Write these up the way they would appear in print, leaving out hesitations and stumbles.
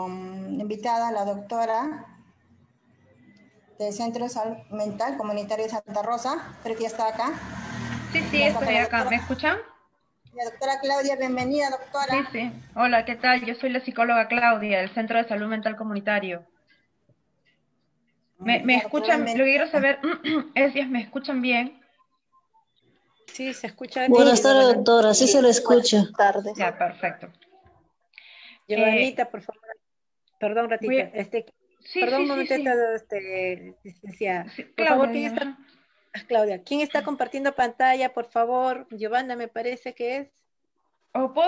invitada la doctora del Centro de Salud Mental Comunitario de Santa Rosa. Creo que ya está acá. Sí, estoy acá. ¿Me escuchan? La doctora Claudia, bienvenida, doctora. Sí. Hola, ¿qué tal? Yo soy la psicóloga Claudia, del Centro de Salud Mental Comunitario. ¿Me Ya, doctora, escuchan? Lo que bienvenida. quiero saber es si me escuchan bien. Sí, se escucha Buenas nítido. tardes, Buenas doctora. Sí se le escucha. tardes. Ya, perfecto. Giovanita, por favor, perdón un Voy ratito. a... Perdón un Sí. momentito, licenciada. Sí, Por favor, Claudia, ¿quién dígame. está? Ajá. Claudia, ¿quién está compartiendo pantalla, por favor? Giovanna, me parece que es.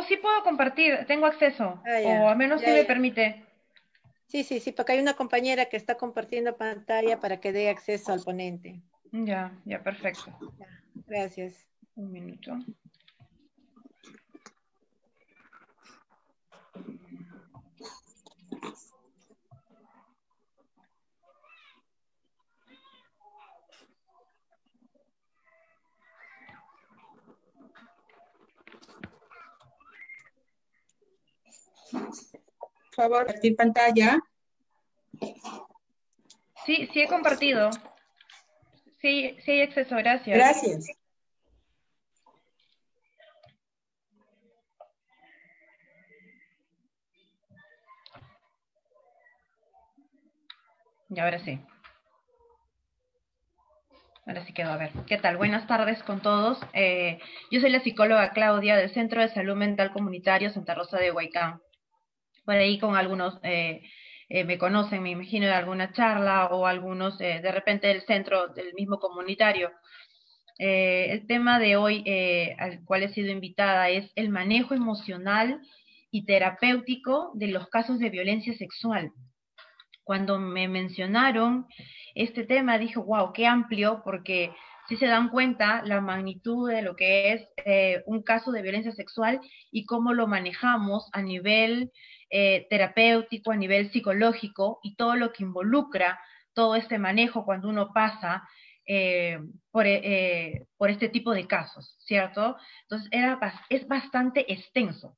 Sí puedo compartir, tengo acceso, Ah, o ya, al menos sí ya, me ya. permite. Sí, porque hay una compañera que está compartiendo pantalla para que dé acceso al ponente. Ya, perfecto. Ya, gracias. Un minuto. Por favor, compartir pantalla. Sí he compartido. Sí hay acceso, gracias. Gracias. Y ahora sí. Ahora sí quedó. A ver, ¿qué tal? Buenas tardes con todos. Yo soy la psicóloga Claudia del Centro de Salud Mental Comunitario Santa Rosa de Huaycán. Por ahí con algunos me conocen, me imagino, de alguna charla o algunos de repente del centro del mismo comunitario. El tema de hoy al cual he sido invitada es el manejo emocional y terapéutico de los casos de violencia sexual. Cuando me mencionaron este tema dije, wow, qué amplio, porque si se dan cuenta la magnitud de lo que es un caso de violencia sexual y cómo lo manejamos a nivel terapéutico, a nivel psicológico y todo lo que involucra todo este manejo cuando uno pasa por este tipo de casos, ¿cierto? Entonces es bastante extenso,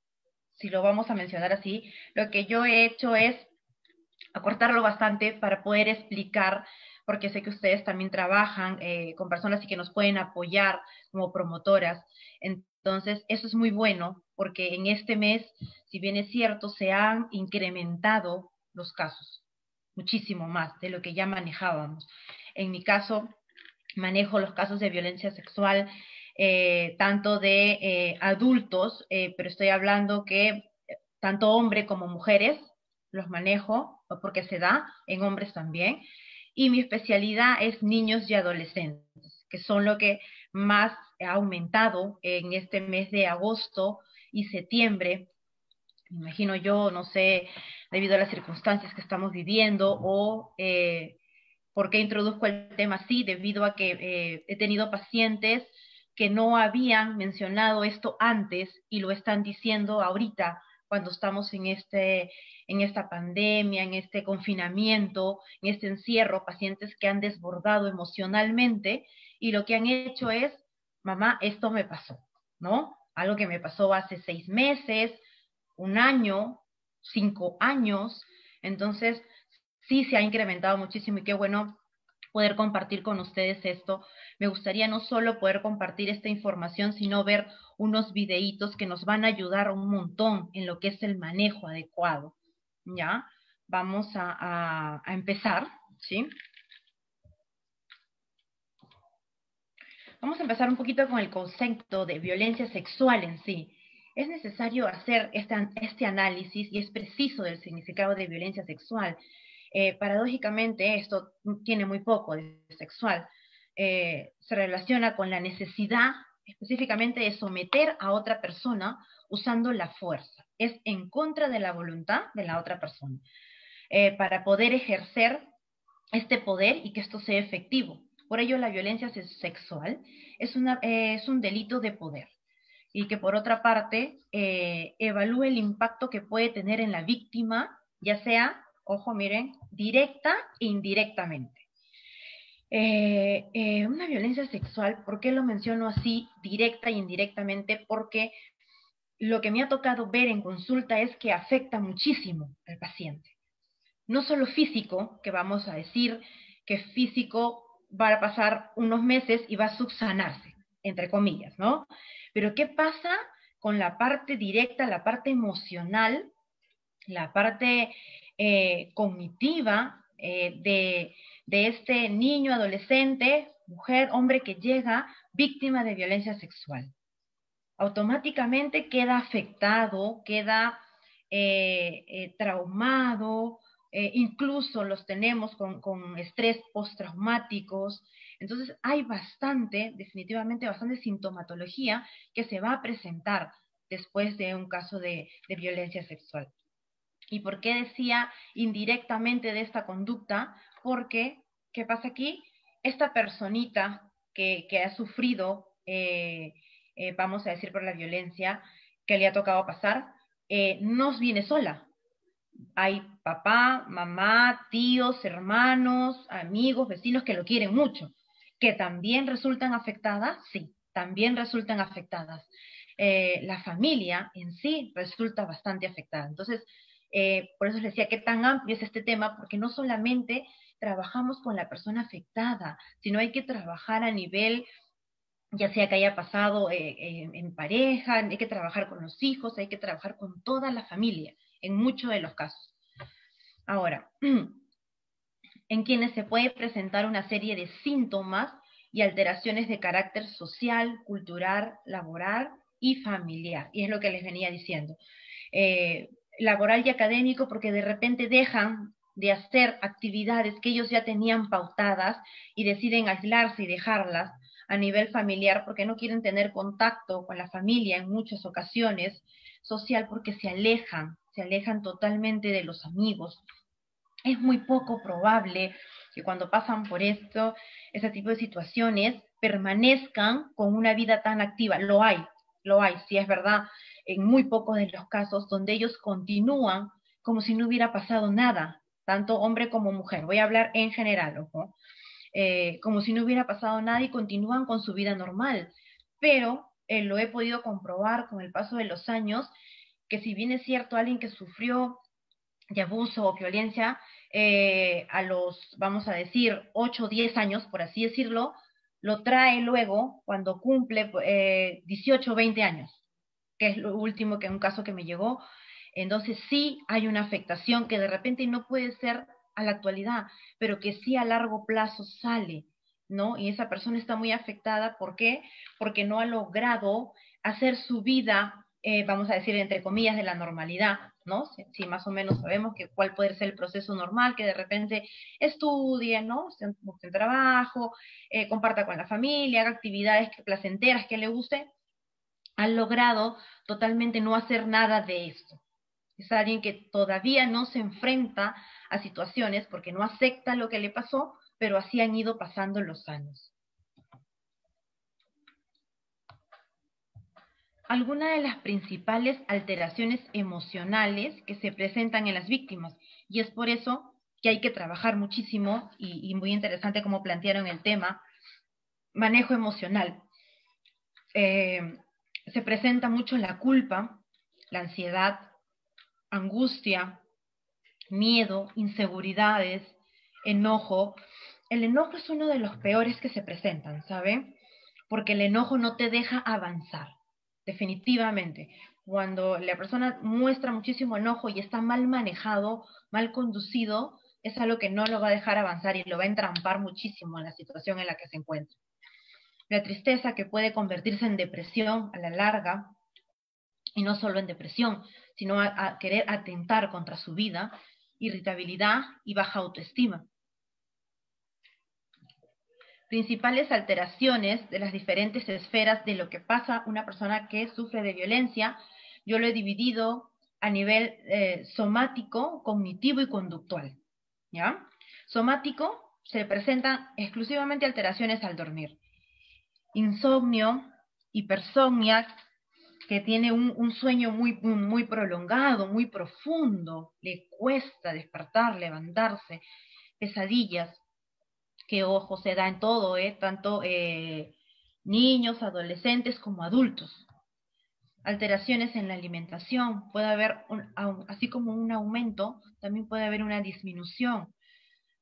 si lo vamos a mencionar así. Lo que yo he hecho es acortarlo bastante para poder explicar, porque sé que ustedes también trabajan con personas y que nos pueden apoyar como promotoras. Entonces, eso es muy bueno, porque en este mes, si bien es cierto, se han incrementado los casos, muchísimo más de lo que ya manejábamos. En mi caso, manejo los casos de violencia sexual, tanto de adultos, pero estoy hablando que tanto hombres como mujeres los manejo, porque se da en hombres también, y mi especialidad es niños y adolescentes, que son lo que más ha aumentado en este mes de agosto y septiembre. Me imagino yo, no sé, debido a las circunstancias que estamos viviendo o ¿por qué introduzco el tema así? Debido a que he tenido pacientes que no habían mencionado esto antes y lo están diciendo ahorita cuando estamos en esta pandemia, en este confinamiento, en este encierro, pacientes que han desbordado emocionalmente y lo que han hecho es, mamá, esto me pasó, ¿no? Algo que me pasó hace 6 meses, un año, 5 años. Entonces, sí se ha incrementado muchísimo y qué bueno poder compartir con ustedes esto. Me gustaría no solo poder compartir esta información, sino ver unos videitos que nos van a ayudar un montón en lo que es el manejo adecuado. ¿Ya? Vamos a empezar, ¿sí? Vamos a empezar un poquito con el concepto de violencia sexual en sí. Es necesario hacer este análisis y es preciso del significado de violencia sexual. Paradójicamente, esto tiene muy poco de sexual. Se relaciona con la necesidad específicamente de someter a otra persona usando la fuerza. Es en contra de la voluntad de la otra persona. Para poder ejercer este poder y que esto sea efectivo. Por ello, la violencia sexual es un delito de poder y que por otra parte evalúe el impacto que puede tener en la víctima, ya sea, ojo, miren, directa e indirectamente. Una violencia sexual, ¿por qué lo menciono así, directa e indirectamente? Porque lo que me ha tocado ver en consulta es que afecta muchísimo al paciente. No solo físico, que vamos a decir que físico va a pasar unos meses y va a subsanarse, entre comillas, ¿no? Pero ¿qué pasa con la parte directa, la parte emocional, la parte cognitiva de este niño, adolescente, mujer, hombre que llega víctima de violencia sexual? Automáticamente queda afectado, queda traumado, incluso los tenemos con estrés postraumáticos. Entonces hay definitivamente bastante sintomatología que se va a presentar después de un caso de violencia sexual. ¿Y por qué decía indirectamente de esta conducta? Porque, ¿qué pasa aquí? Esta personita que ha sufrido, vamos a decir, por la violencia que le ha tocado pasar, no viene sola. Hay papá, mamá, tíos, hermanos, amigos, vecinos que lo quieren mucho. ¿Que también resultan afectadas? Sí, también resultan afectadas. La familia en sí resulta bastante afectada. Entonces, por eso les decía que tan amplio es este tema, porque no solamente trabajamos con la persona afectada, sino hay que trabajar a nivel, ya sea que haya pasado en pareja, hay que trabajar con los hijos, hay que trabajar con toda la familia, en muchos de los casos. Ahora, en quienes se puede presentar una serie de síntomas y alteraciones de carácter social, cultural, laboral y familiar. Y es lo que les venía diciendo. Laboral y académico, porque de repente dejan de hacer actividades que ellos ya tenían pautadas y deciden aislarse y dejarlas. A nivel familiar, porque no quieren tener contacto con la familia en muchas ocasiones. Social, porque se alejan totalmente de los amigos. Es muy poco probable que cuando pasan por ese tipo de situaciones, permanezcan con una vida tan activa. Lo hay, sí es verdad, en muy pocos de los casos donde ellos continúan como si no hubiera pasado nada, tanto hombre como mujer. Voy a hablar en general, ojo. Como si no hubiera pasado nada y continúan con su vida normal. Pero lo he podido comprobar con el paso de los años, que si bien es cierto, alguien que sufrió de abuso o violencia a los, vamos a decir, 8 o 10 años, por así decirlo, lo trae luego cuando cumple 18 o 20 años, que es lo último, que es un caso que me llegó. Entonces sí hay una afectación que de repente no puede ser a la actualidad, pero que sí a largo plazo sale, ¿no? Y esa persona está muy afectada. ¿Por qué? Porque no ha logrado hacer su vida, vamos a decir, entre comillas, de la normalidad, ¿no? Si más o menos sabemos cuál puede ser el proceso normal, que de repente estudie, ¿no? Busque trabajo, comparta con la familia, haga actividades placenteras que le guste. Han logrado totalmente no hacer nada de esto. Es alguien que todavía no se enfrenta a situaciones porque no acepta lo que le pasó, pero así han ido pasando los años. Algunas de las principales alteraciones emocionales que se presentan en las víctimas, y es por eso que hay que trabajar muchísimo, y muy interesante como plantearon el tema, manejo emocional. Se presenta mucho la culpa, la ansiedad, angustia, miedo, inseguridades, enojo. El enojo es uno de los peores que se presentan, ¿saben? Porque el enojo no te deja avanzar, definitivamente. Cuando la persona muestra muchísimo enojo y está mal manejado, mal conducido, es algo que no lo va a dejar avanzar y lo va a entrampar muchísimo en la situación en la que se encuentra. La tristeza, que puede convertirse en depresión a la larga, y no solo en depresión, sino a querer atentar contra su vida, irritabilidad y baja autoestima. Principales alteraciones de las diferentes esferas de lo que pasa a una persona que sufre de violencia, yo lo he dividido a nivel somático, cognitivo y conductual, ¿ya? Somático, se presentan exclusivamente alteraciones al dormir. Insomnio, hipersomnia, que tiene un sueño muy prolongado, muy profundo, le cuesta despertar, levantarse, pesadillas, que ojo, se da en todo, tanto niños, adolescentes como adultos. Alteraciones en la alimentación, puede haber, así como un aumento, también puede haber una disminución.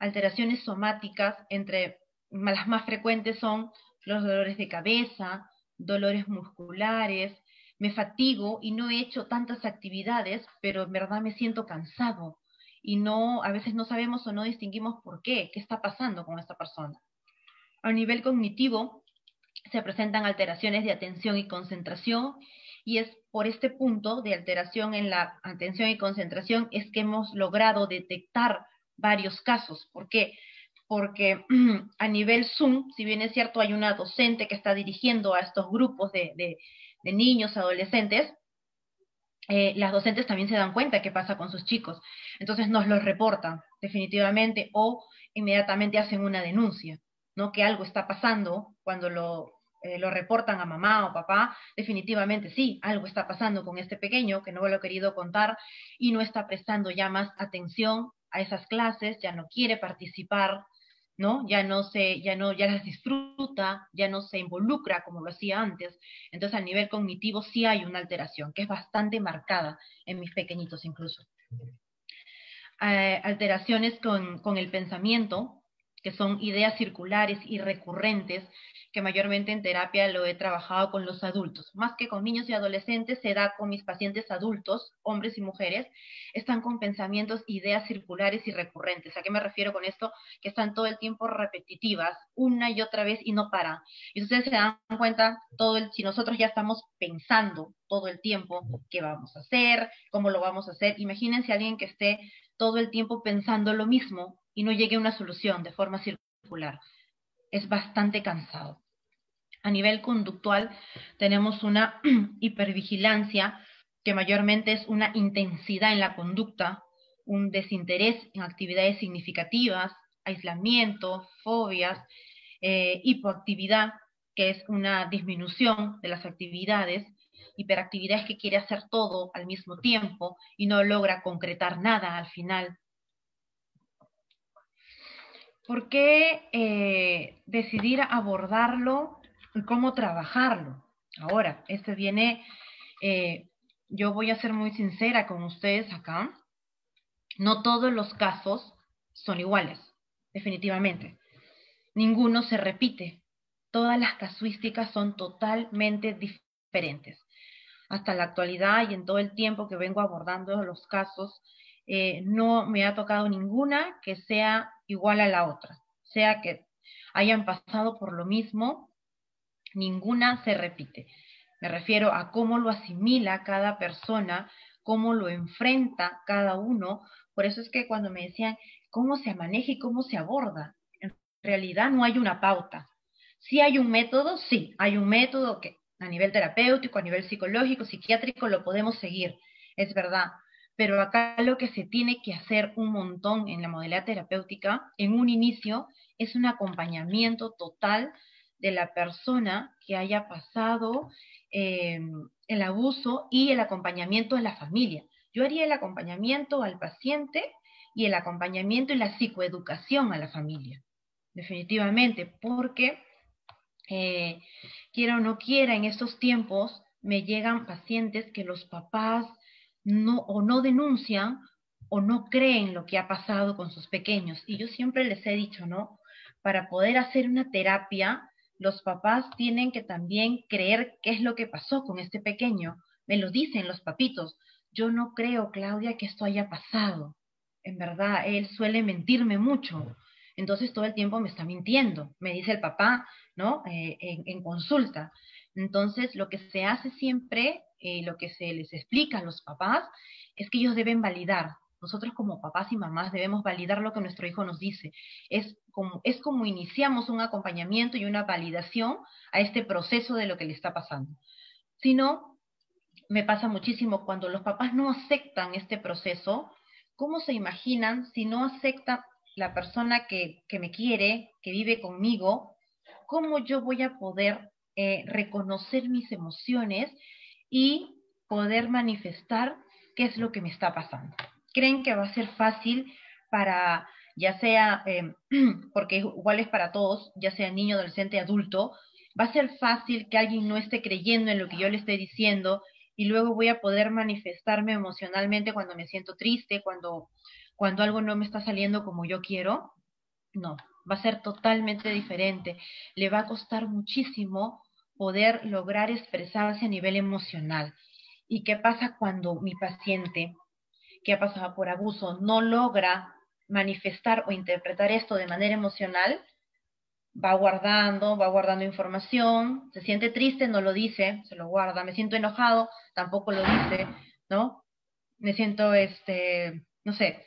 Alteraciones somáticas, entre las más frecuentes son los dolores de cabeza, dolores musculares, me fatigo y no he hecho tantas actividades, pero en verdad me siento cansado y no, a veces no sabemos o no distinguimos por qué está pasando con esta persona. A nivel cognitivo, se presentan alteraciones de atención y concentración, y es por este punto de alteración en la atención y concentración es que hemos logrado detectar varios casos. ¿Por qué? Porque a nivel Zoom, si bien es cierto, hay una docente que está dirigiendo a estos grupos de niños, adolescentes, las docentes también se dan cuenta qué pasa con sus chicos. Entonces nos los reportan definitivamente o inmediatamente hacen una denuncia, ¿no? Que algo está pasando cuando lo reportan a mamá o papá, definitivamente sí, algo está pasando con este pequeño que no me lo ha querido contar y no está prestando ya más atención a esas clases, ya no quiere participar, ¿no? Ya las disfruta, ya no se involucra como lo hacía antes. Entonces, a nivel cognitivo sí hay una alteración, que es bastante marcada en mis pequeñitos incluso. Alteraciones con el pensamiento, que son ideas circulares y recurrentes, que mayormente en terapia lo he trabajado con los adultos. Más que con niños y adolescentes, se da con mis pacientes adultos, hombres y mujeres, están con pensamientos, ideas circulares y recurrentes. ¿A qué me refiero con esto? Que están todo el tiempo repetitivas, una y otra vez, y no paran. Y ustedes se dan cuenta, si nosotros ya estamos pensando todo el tiempo qué vamos a hacer, cómo lo vamos a hacer, imagínense a alguien que esté todo el tiempo pensando lo mismo y no llegue a una solución de forma circular. Es bastante cansado. A nivel conductual tenemos una hipervigilancia que mayormente es una intensidad en la conducta, un desinterés en actividades significativas, aislamiento, fobias, hipoactividad, que es una disminución de las actividades, hiperactividad es que quiere hacer todo al mismo tiempo y no logra concretar nada al final. ¿Por qué decidir abordarlo y cómo trabajarlo? Ahora, yo voy a ser muy sincera con ustedes acá, no todos los casos son iguales, definitivamente. Ninguno se repite, todas las casuísticas son totalmente diferentes. Hasta la actualidad y en todo el tiempo que vengo abordando los casos, no me ha tocado ninguna que sea igual a la otra. Sea que hayan pasado por lo mismo, ninguna se repite. Me refiero a cómo lo asimila cada persona, cómo lo enfrenta cada uno. Por eso es que cuando me decían cómo se maneja y cómo se aborda, en realidad no hay una pauta. Sí hay un método, sí, hay un método que a nivel terapéutico, a nivel psicológico, psiquiátrico, lo podemos seguir, es verdad. Pero acá lo que se tiene que hacer un montón en la modalidad terapéutica, en un inicio, es un acompañamiento total de la persona que haya pasado el abuso y el acompañamiento de la familia. Yo haría el acompañamiento al paciente y el acompañamiento y la psicoeducación a la familia, definitivamente, porque quiera o no quiera, en estos tiempos me llegan pacientes que los papás no denuncian o no creen lo que ha pasado con sus pequeños. Y yo siempre les he dicho, ¿no? Para poder hacer una terapia, los papás tienen que también creer qué es lo que pasó con este pequeño. Me lo dicen los papitos. Yo no creo, Claudia, que esto haya pasado. En verdad, él suele mentirme mucho. Entonces todo el tiempo me está mintiendo, me dice el papá, ¿no? En consulta. Entonces lo que se hace siempre, lo que se les explica a los papás, es que ellos deben validar. Nosotros como papás y mamás debemos validar lo que nuestro hijo nos dice. Es como iniciamos un acompañamiento y una validación a este proceso de lo que le está pasando. Si no, me pasa muchísimo cuando los papás no aceptan este proceso. ¿Cómo se imaginan si no acepta la persona que me quiere, que vive conmigo? ¿Cómo yo voy a poder reconocer mis emociones y poder manifestar qué es lo que me está pasando? ¿Creen que va a ser fácil para, ya sea, porque igual es para todos, ya sea niño, adolescente, adulto, va a ser fácil que alguien no esté creyendo en lo que yo le esté diciendo y luego voy a poder manifestarme emocionalmente cuando me siento triste, cuando algo no me está saliendo como yo quiero. No, va a ser totalmente diferente. Le va a costar muchísimo poder lograr expresarse a nivel emocional. ¿Y qué pasa cuando mi paciente que ha pasado por abuso no logra manifestar o interpretar esto de manera emocional? Va guardando información, se siente triste, no lo dice, se lo guarda, me siento enojado, tampoco lo dice, ¿no? Me siento, no sé,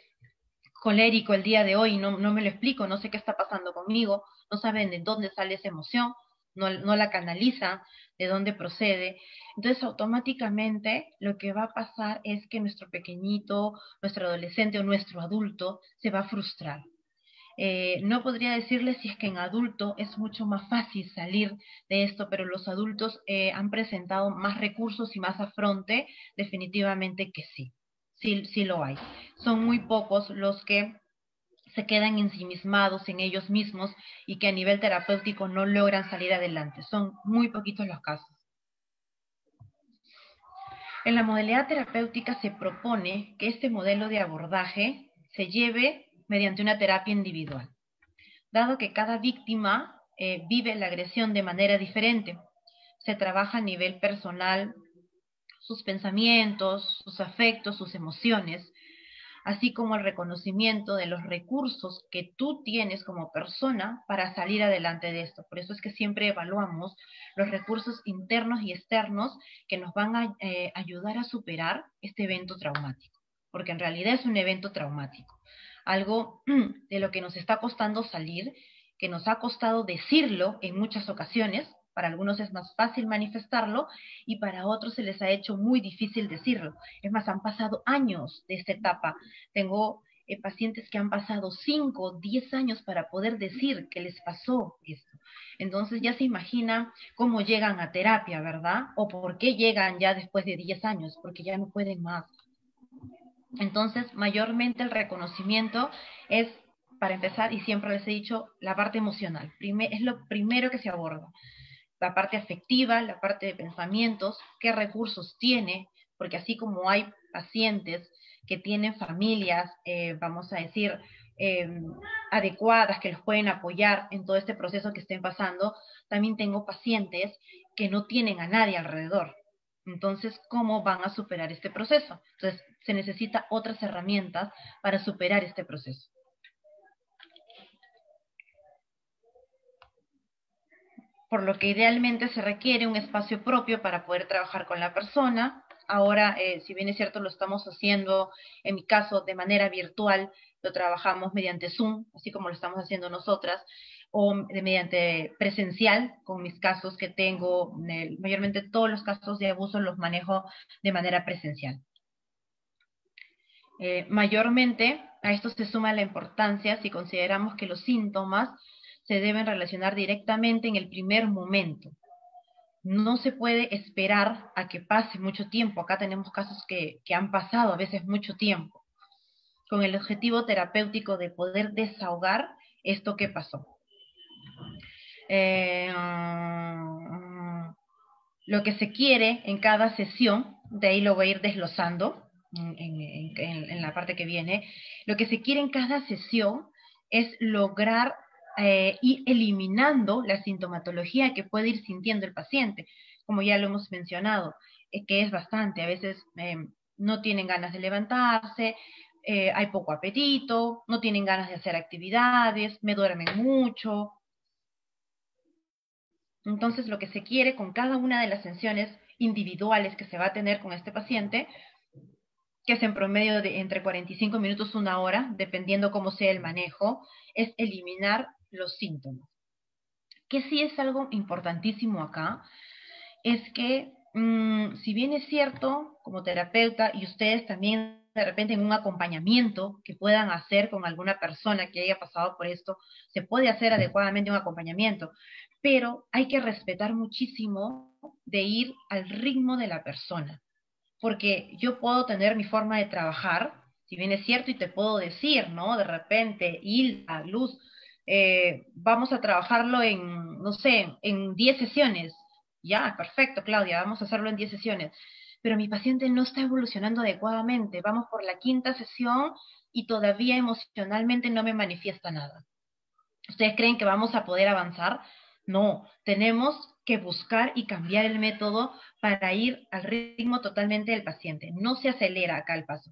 colérico el día de hoy, no me lo explico, no sé qué está pasando conmigo, no saben de dónde sale esa emoción, no la canaliza, de dónde procede. Entonces, automáticamente lo que va a pasar es que nuestro pequeñito, nuestro adolescente o nuestro adulto se va a frustrar. No podría decirles si es que en adulto es mucho más fácil salir de esto, pero los adultos han presentado más recursos y más afronte, definitivamente que sí. Sí lo hay. Son muy pocos los que se quedan ensimismados en ellos mismos y que a nivel terapéutico no logran salir adelante. Son muy poquitos los casos. En la modalidad terapéutica se propone que este modelo de abordaje se lleve mediante una terapia individual, dado que cada víctima vive la agresión de manera diferente. Se trabaja a nivel personal sus pensamientos, sus afectos, sus emociones, así como el reconocimiento de los recursos que tú tienes como persona para salir adelante de esto. Por eso es que siempre evaluamos los recursos internos y externos que nos van a ayudar a superar este evento traumático, porque en realidad es un evento traumático, algo de lo que nos está costando salir, que nos ha costado decirlo en muchas ocasiones. Para algunos es más fácil manifestarlo y para otros se les ha hecho muy difícil decirlo. Es más, han pasado años de esta etapa. Tengo pacientes que han pasado 5, 10 años para poder decir que les pasó esto. Entonces ya se imagina cómo llegan a terapia, ¿verdad? O por qué llegan ya después de 10 años, porque ya no pueden más. Entonces, mayormente el reconocimiento es, para empezar, y siempre les he dicho, la parte emocional. Es lo primero que se aborda. La parte afectiva, la parte de pensamientos, qué recursos tiene, porque así como hay pacientes que tienen familias, vamos a decir, adecuadas, que los pueden apoyar en todo este proceso que estén pasando, también tengo pacientes que no tienen a nadie alrededor. Entonces, ¿cómo van a superar este proceso? Entonces, se necesita otras herramientas para superar este proceso. Por lo que idealmente se requiere un espacio propio para poder trabajar con la persona. Ahora, si bien es cierto, lo estamos haciendo, en mi caso, de manera virtual, lo trabajamos mediante Zoom, así como lo estamos haciendo nosotras, o mediante presencial, con mis casos que tengo, mayormente todos los casos de abuso los manejo de manera presencial. Mayormente, a esto se suma la importancia si consideramos que los síntomas se deben relacionar directamente en el primer momento. No se puede esperar a que pase mucho tiempo. Acá tenemos casos que han pasado a veces mucho tiempo, con el objetivo terapéutico de poder desahogar esto que pasó. Lo que se quiere en cada sesión, de ahí lo voy a ir desglosando en la parte que viene, lo que se quiere en cada sesión es lograr ir eliminando la sintomatología que puede ir sintiendo el paciente, como ya lo hemos mencionado, que es bastante. A veces no tienen ganas de levantarse, hay poco apetito, no tienen ganas de hacer actividades, me duermen mucho. Entonces, lo que se quiere con cada una de las sesiones individuales que se va a tener con este paciente, que es en promedio de entre 45 minutos a 1 hora, dependiendo cómo sea el manejo, es eliminar los síntomas. Que sí es algo importantísimo acá, es que si bien es cierto, como terapeuta, y ustedes también de repente en un acompañamiento que puedan hacer con alguna persona que haya pasado por esto, se puede hacer adecuadamente un acompañamiento, pero hay que respetar muchísimo de ir al ritmo de la persona, porque yo puedo tener mi forma de trabajar, si bien es cierto, y te puedo decir, ¿no? De repente, Hilda, Luz, vamos a trabajarlo en, no sé, en 10 sesiones. Ya, perfecto, Claudia, vamos a hacerlo en 10 sesiones. pero mi paciente no está evolucionando adecuadamente, vamos por la 5ª sesión y todavía emocionalmente no me manifiesta nada. ¿Ustedes creen que vamos a poder avanzar? No, tenemos que buscar y cambiar el método para ir al ritmo totalmente del paciente. No se acelera acá el paso.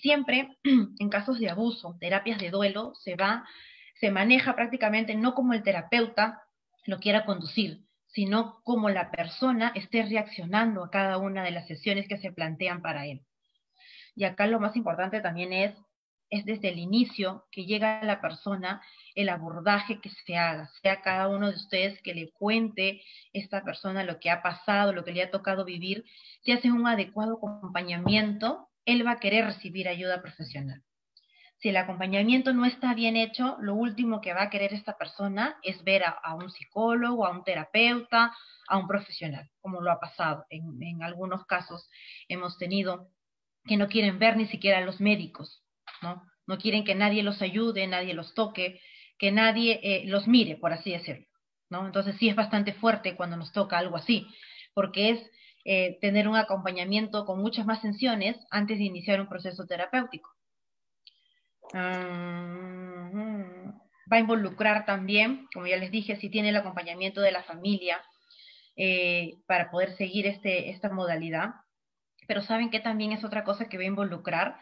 Siempre, en casos de abuso, terapias de duelo, se maneja prácticamente no como el terapeuta lo quiera conducir, sino como la persona esté reaccionando a cada una de las sesiones que se plantean para él. Y acá lo más importante también es desde el inicio que llega la persona, el abordaje que se haga, sea cada uno de ustedes que le cuente esta persona lo que ha pasado, lo que le ha tocado vivir. Si hacen un adecuado acompañamiento, él va a querer recibir ayuda profesional. Si el acompañamiento no está bien hecho, lo último que va a querer esta persona es ver a un psicólogo, a un terapeuta, a un profesional, como lo ha pasado. En algunos casos hemos tenido que no quieren ver ni siquiera a los médicos, ¿no? No quieren que nadie los ayude, nadie los toque, que nadie los mire, por así decirlo, ¿no? Entonces sí es bastante fuerte cuando nos toca algo así, porque es tener un acompañamiento con muchas más sesiones antes de iniciar un proceso terapéutico. Va a involucrar también, como ya les dije, si tiene el acompañamiento de la familia para poder seguir esta modalidad. Pero ¿saben qué también es otra cosa que va a involucrar?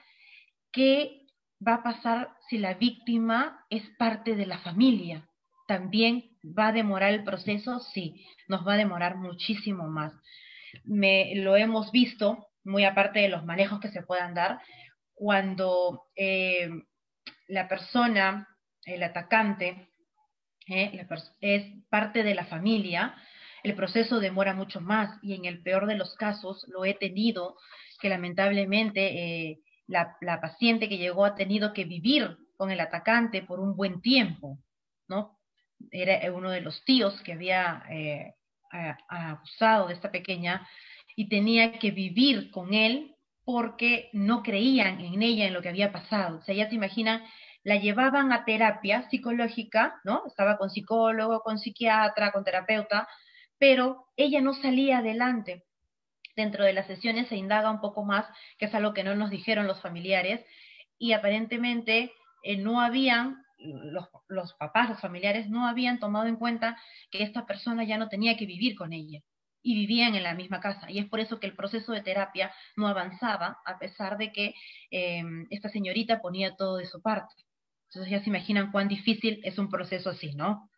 ¿Qué va a pasar si la víctima es parte de la familia? ¿También va a demorar el proceso? Sí, nos va a demorar muchísimo más. Lo hemos visto, muy aparte de los manejos que se puedan dar, cuando la persona, el atacante, es parte de la familia, el proceso demora mucho más y en el peor de los casos lo he tenido que lamentablemente la paciente que llegó ha tenido que vivir con el atacante por un buen tiempo, ¿no? Era uno de los tíos que había abusado de esta pequeña y tenía que vivir con él porque no creían en ella, en lo que había pasado. O sea, ya se imaginan, la llevaban a terapia psicológica, ¿no? Estaba con psicólogo, con psiquiatra, con terapeuta, pero ella no salía adelante. Dentro de las sesiones se indaga un poco más, que es algo que no nos dijeron los familiares, y aparentemente no habían, los papás, los familiares, no habían tomado en cuenta que esta persona ya no tenía que vivir con ella, y vivían en la misma casa, y es por eso que el proceso de terapia no avanzaba, a pesar de que esta señorita ponía todo de su parte. Entonces ya se imaginan cuán difícil es un proceso así, ¿no?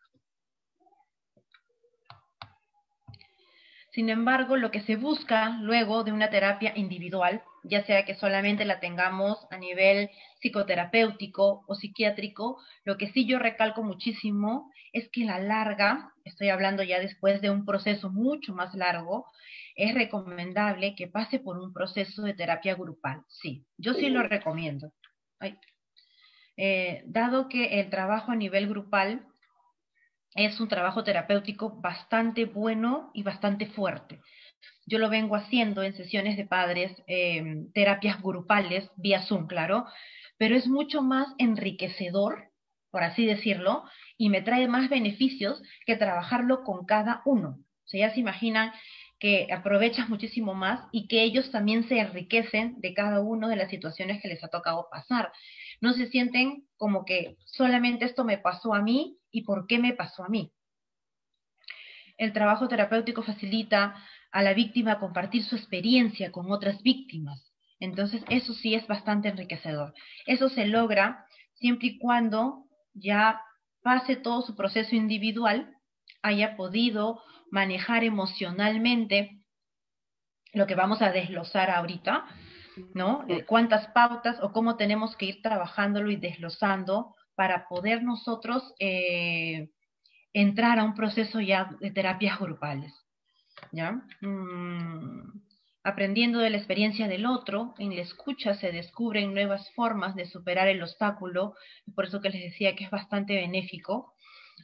Sin embargo, lo que se busca luego de una terapia individual, ya sea que solamente la tengamos a nivel psicoterapéutico o psiquiátrico, lo que sí yo recalco muchísimo es que a la larga, estoy hablando ya después de un proceso mucho más largo, es recomendable que pase por un proceso de terapia grupal. Sí, yo sí lo recomiendo. Dado que el trabajo a nivel grupal es un trabajo terapéutico bastante bueno y bastante fuerte. Yo lo vengo haciendo en sesiones de padres, terapias grupales, vía Zoom, claro, pero es mucho más enriquecedor, por así decirlo, y me trae más beneficios que trabajarlo con cada uno. O sea, ya se imaginan que aprovechas muchísimo más y que ellos también se enriquecen de cada una de las situaciones que les ha tocado pasar. No se sienten como que solamente esto me pasó a mí y por qué me pasó a mí. El trabajo terapéutico facilita a la víctima compartir su experiencia con otras víctimas. Entonces, eso sí es bastante enriquecedor. Eso se logra siempre y cuando ya pase todo su proceso individual, haya podido manejar emocionalmente lo que vamos a desglosar ahorita, ¿no? Cuántas pautas o cómo tenemos que ir trabajándolo y desglosando para poder nosotros entrar a un proceso ya de terapias grupales, ¿ya? Aprendiendo de la experiencia del otro, en la escucha se descubren nuevas formas de superar el obstáculo, y por eso que les decía que es bastante benéfico.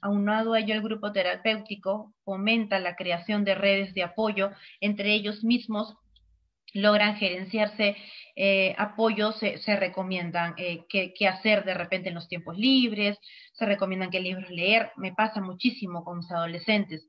Aunado a ello, el grupo terapéutico fomenta la creación de redes de apoyo entre ellos mismos, logran gerenciarse apoyos, se recomiendan qué hacer de repente en los tiempos libres, se recomiendan qué libros leer. Me pasa muchísimo con mis adolescentes.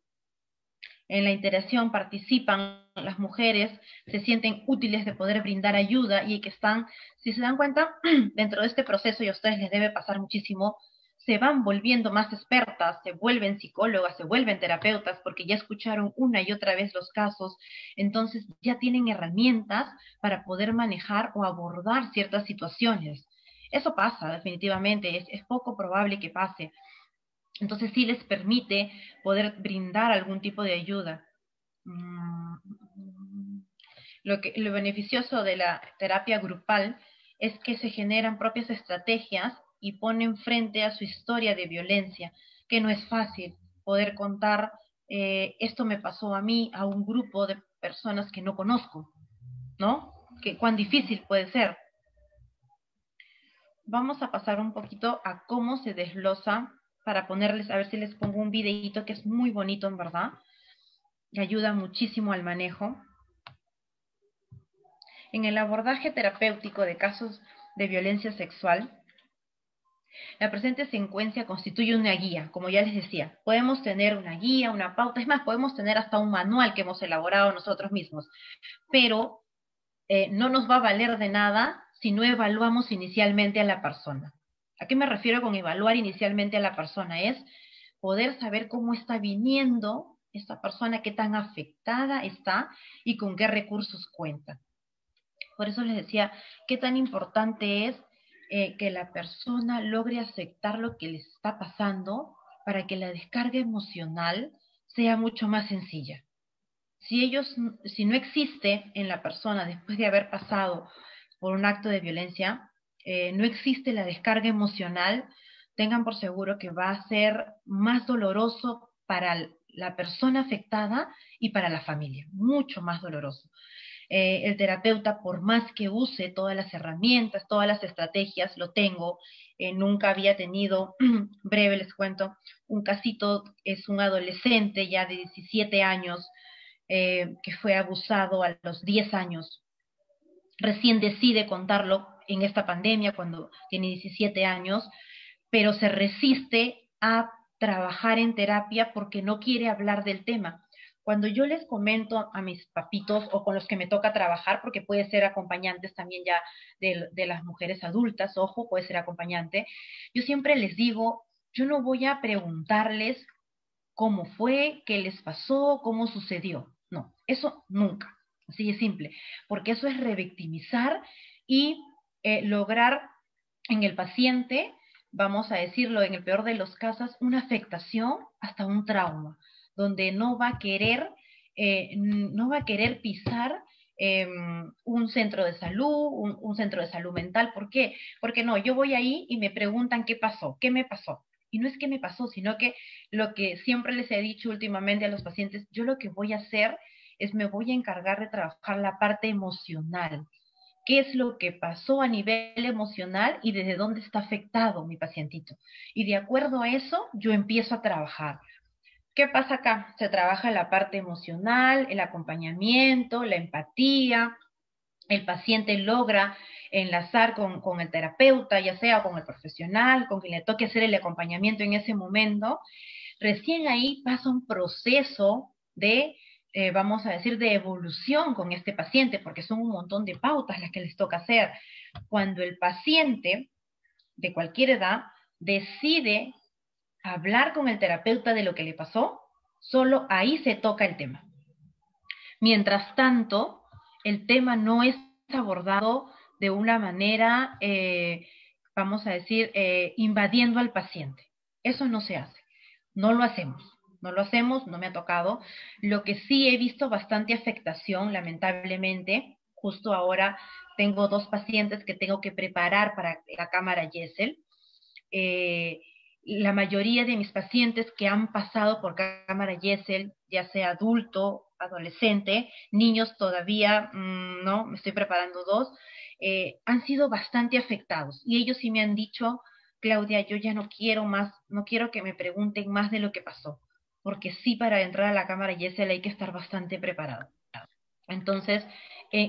En la interacción participan las mujeres se sienten útiles de poder brindar ayuda y que están, si se dan cuenta, dentro de este proceso, y a ustedes les debe pasar muchísimo, se van volviendo más expertas, se vuelven psicólogas, se vuelven terapeutas, porque ya escucharon una y otra vez los casos, entonces ya tienen herramientas para poder manejar o abordar ciertas situaciones. Eso pasa, definitivamente, es poco probable que pase. Entonces sí les permite poder brindar algún tipo de ayuda. Lo beneficioso de la terapia grupal es que se generan propias estrategias y ponen frente a su historia de violencia, que no es fácil poder contar, esto me pasó a mí, a un grupo de personas que no conozco, ¿no? Que cuán difícil puede ser. Vamos a pasar un poquito a cómo se desglosa, para ponerles, a ver si les pongo un videíto que es muy bonito en verdad, y ayuda muchísimo al manejo. En el abordaje terapéutico de casos de violencia sexual, la presente secuencia constituye una guía, como ya les decía. Podemos tener una guía, una pauta, es más, podemos tener hasta un manual que hemos elaborado nosotros mismos, pero no nos va a valer de nada si no evaluamos inicialmente a la persona. ¿A qué me refiero con evaluar inicialmente a la persona? Es poder saber cómo está viniendo esta persona, qué tan afectada está y con qué recursos cuenta. Por eso les decía, qué tan importante es que la persona logre aceptar lo que les está pasando para que la descarga emocional sea mucho más sencilla. Si no existe en la persona, después de haber pasado por un acto de violencia, no existe la descarga emocional, tengan por seguro que va a ser más doloroso para la persona afectada y para la familia, mucho más doloroso. El terapeuta, por más que use todas las herramientas, todas las estrategias, lo tengo, nunca había tenido, breve les cuento, un casito, es un adolescente ya de 17 años, que fue abusado a los 10 años. Recién decide contarlo en esta pandemia cuando tiene 17 años, pero se resiste a trabajar en terapia porque no quiere hablar del tema. Cuando yo les comento a mis papitos o con los que me toca trabajar, porque puede ser acompañantes también ya de las mujeres adultas, ojo, puede ser acompañante, yo siempre les digo, yo no voy a preguntarles cómo fue, qué les pasó, cómo sucedió. No, eso nunca. Así de simple. Porque eso es revictimizar y lograr en el paciente, vamos a decirlo en el peor de los casos, una afectación hasta un trauma, donde no va a querer pisar un centro de salud, un centro de salud mental. ¿Por qué? Porque no, yo voy ahí y me preguntan qué pasó, qué me pasó. Y no es que me pasó, sino que lo que siempre les he dicho últimamente a los pacientes, yo lo que voy a hacer es me voy a encargar de trabajar la parte emocional. ¿Qué es lo que pasó a nivel emocional y desde dónde está afectado mi pacientito? Y de acuerdo a eso, yo empiezo a trabajar. ¿Qué pasa acá? Se trabaja la parte emocional, el acompañamiento, la empatía. El paciente logra enlazar con el terapeuta, ya sea con el profesional, con quien le toque hacer el acompañamiento en ese momento. Recién ahí pasa un proceso de, vamos a decir, de evolución con este paciente, porque son un montón de pautas las que les toca hacer. Cuando el paciente de cualquier edad decide hablar con el terapeuta de lo que le pasó, solo ahí se toca el tema. Mientras tanto, el tema no es abordado de una manera, vamos a decir, invadiendo al paciente. Eso no se hace. No lo hacemos. No lo hacemos, no me ha tocado. Lo que sí he visto bastante afectación, lamentablemente, justo ahora tengo 2 pacientes que tengo que preparar para la cámara Gesell. La mayoría de mis pacientes que han pasado por cámara Gesell, ya sea adulto, adolescente, niños todavía, no, me estoy preparando 2, han sido bastante afectados. Y ellos sí me han dicho, Claudia, yo ya no quiero más, no quiero que me pregunten más de lo que pasó, porque sí, para entrar a la cámara Gesell hay que estar bastante preparado. Entonces,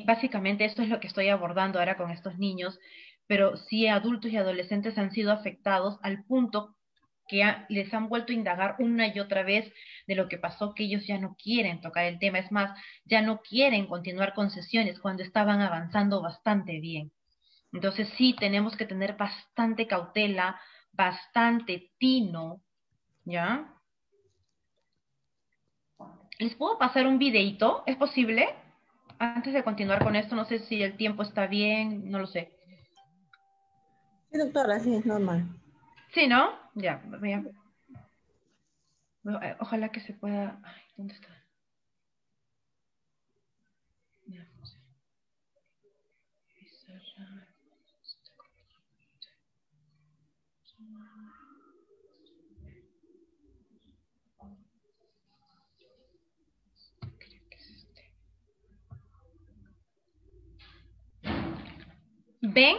básicamente esto es lo que estoy abordando ahora con estos niños, pero sí adultos y adolescentes han sido afectados al punto les han vuelto a indagar una y otra vez de lo que pasó, que ellos ya no quieren tocar el tema, es más, ya no quieren continuar con sesiones cuando estaban avanzando bastante bien. Entonces sí, tenemos que tener bastante cautela, bastante tino, ¿ya? ¿Les puedo pasar un videíto? ¿Es posible? Antes de continuar con esto, no sé si el tiempo está bien, no lo sé. Sí, doctora, sí, es normal. Sí, ¿no? Ya, ojalá que se pueda... Ay, ¿dónde está? Ya, no sé. ¿Ven?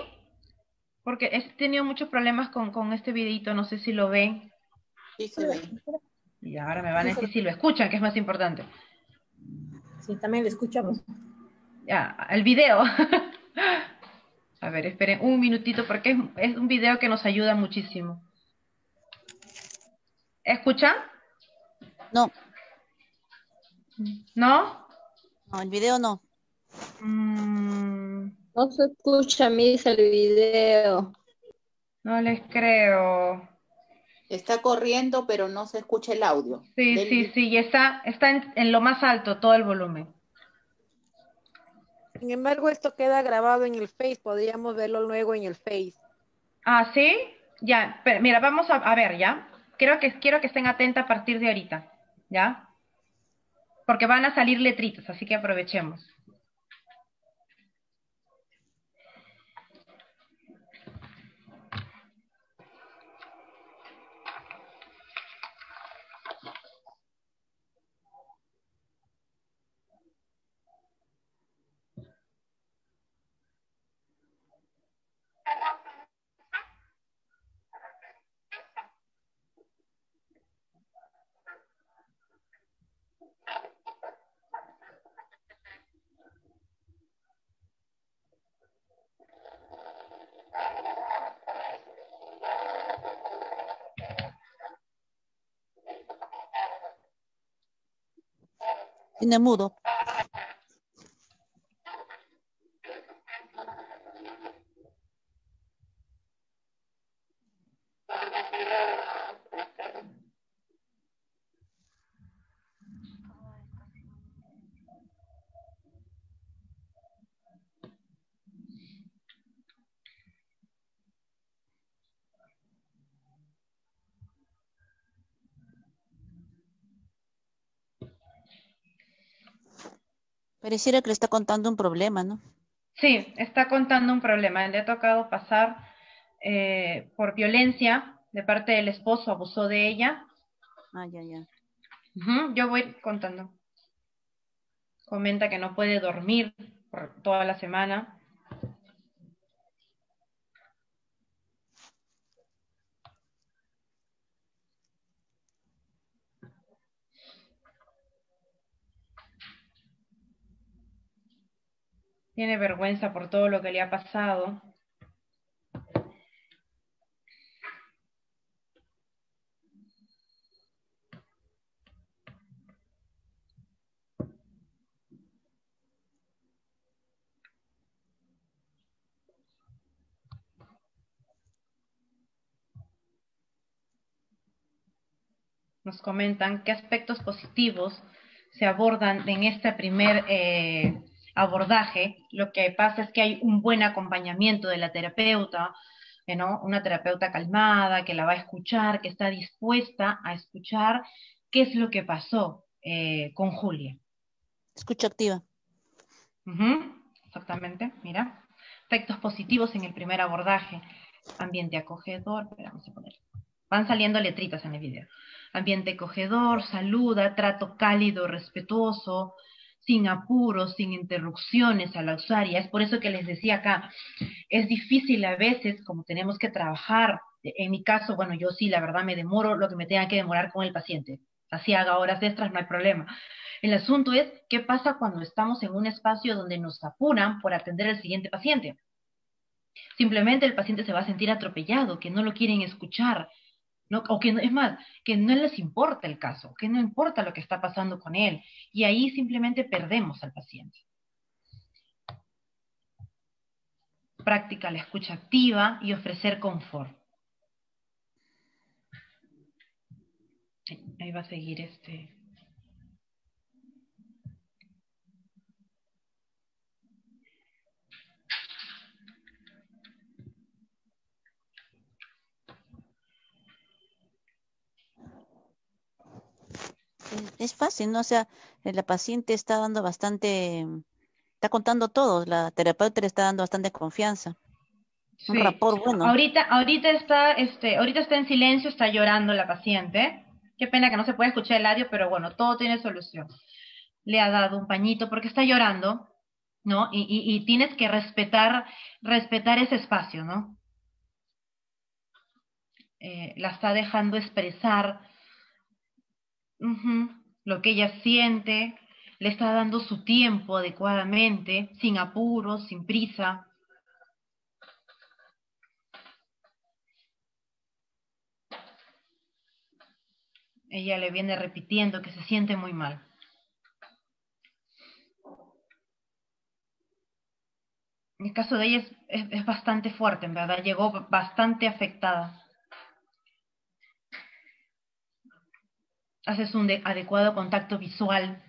Porque he tenido muchos problemas con este videito, no sé si lo ven. Sí se ve. Y ahora me van a decir si lo escuchan, que es más importante. Sí, también le escuchamos. Ya, el video. A ver, esperen un minutito porque es un video que nos ayuda muchísimo. ¿Escuchan? No, ¿No? no, el video no. No se escucha, Misa, el video. No les creo. Está corriendo, pero no se escucha el audio. Sí, sí, sí, y está en lo más alto todo el volumen. Sin embargo, esto queda grabado en el Face, podríamos verlo luego en el Face. Ah, ¿sí? Ya, pero mira, vamos a ver, ¿ya? Quiero que estén atentas a partir de ahorita, ¿ya? Porque van a salir letritas, así que aprovechemos. Tiene mudo. Pareciera que le está contando un problema, ¿no? Sí, está contando un problema. Le ha tocado pasar por violencia de parte del esposo, abusó de ella. Ah, ya, ya. Yo voy contando. Comenta que no puede dormir por toda la semana. Tiene vergüenza por todo lo que le ha pasado. Nos comentan qué aspectos positivos se abordan en este primer abordaje. Lo que pasa es que hay un buen acompañamiento de la terapeuta, ¿no? Una terapeuta calmada, que la va a escuchar, que está dispuesta a escuchar qué es lo que pasó con Julia. Escucha activa. Exactamente, mira. Efectos positivos en el primer abordaje. Ambiente acogedor, vamos a poner. Van saliendo letritas en el video. Ambiente acogedor, saluda, trato cálido, respetuoso, sin apuros, sin interrupciones a la usuaria. Es por eso que les decía acá, es difícil a veces, como tenemos que trabajar. En mi caso, bueno, yo sí, la verdad me demoro lo que me tenga que demorar con el paciente. Así haga horas extras, no hay problema. El asunto es, ¿qué pasa cuando estamos en un espacio donde nos apuran por atender al siguiente paciente? Simplemente el paciente se va a sentir atropellado, que no lo quieren escuchar. ¿no? O que es más, que no les importa el caso, que no importa lo que está pasando con él, y ahí simplemente perdemos al paciente. Práctica la escucha activa y ofrecer confort. Ahí va a seguir este. Es fácil, ¿no? O sea, la paciente está dando bastante, está contando todo, la terapeuta le está dando bastante confianza, un Sí. rapport bueno. Ahorita está en silencio, está llorando la paciente. Qué pena que no se puede escuchar el audio, pero bueno, todo tiene solución. Le ha dado un pañito porque está llorando, ¿no? Y tienes que respetar ese espacio, ¿no? La está dejando expresar lo que ella siente, le está dando su tiempo adecuadamente, sin apuros, sin prisa. Ella le viene repitiendo que se siente muy mal. En el caso de ella es bastante fuerte, en verdad, llegó bastante afectada. Haces un adecuado contacto visual.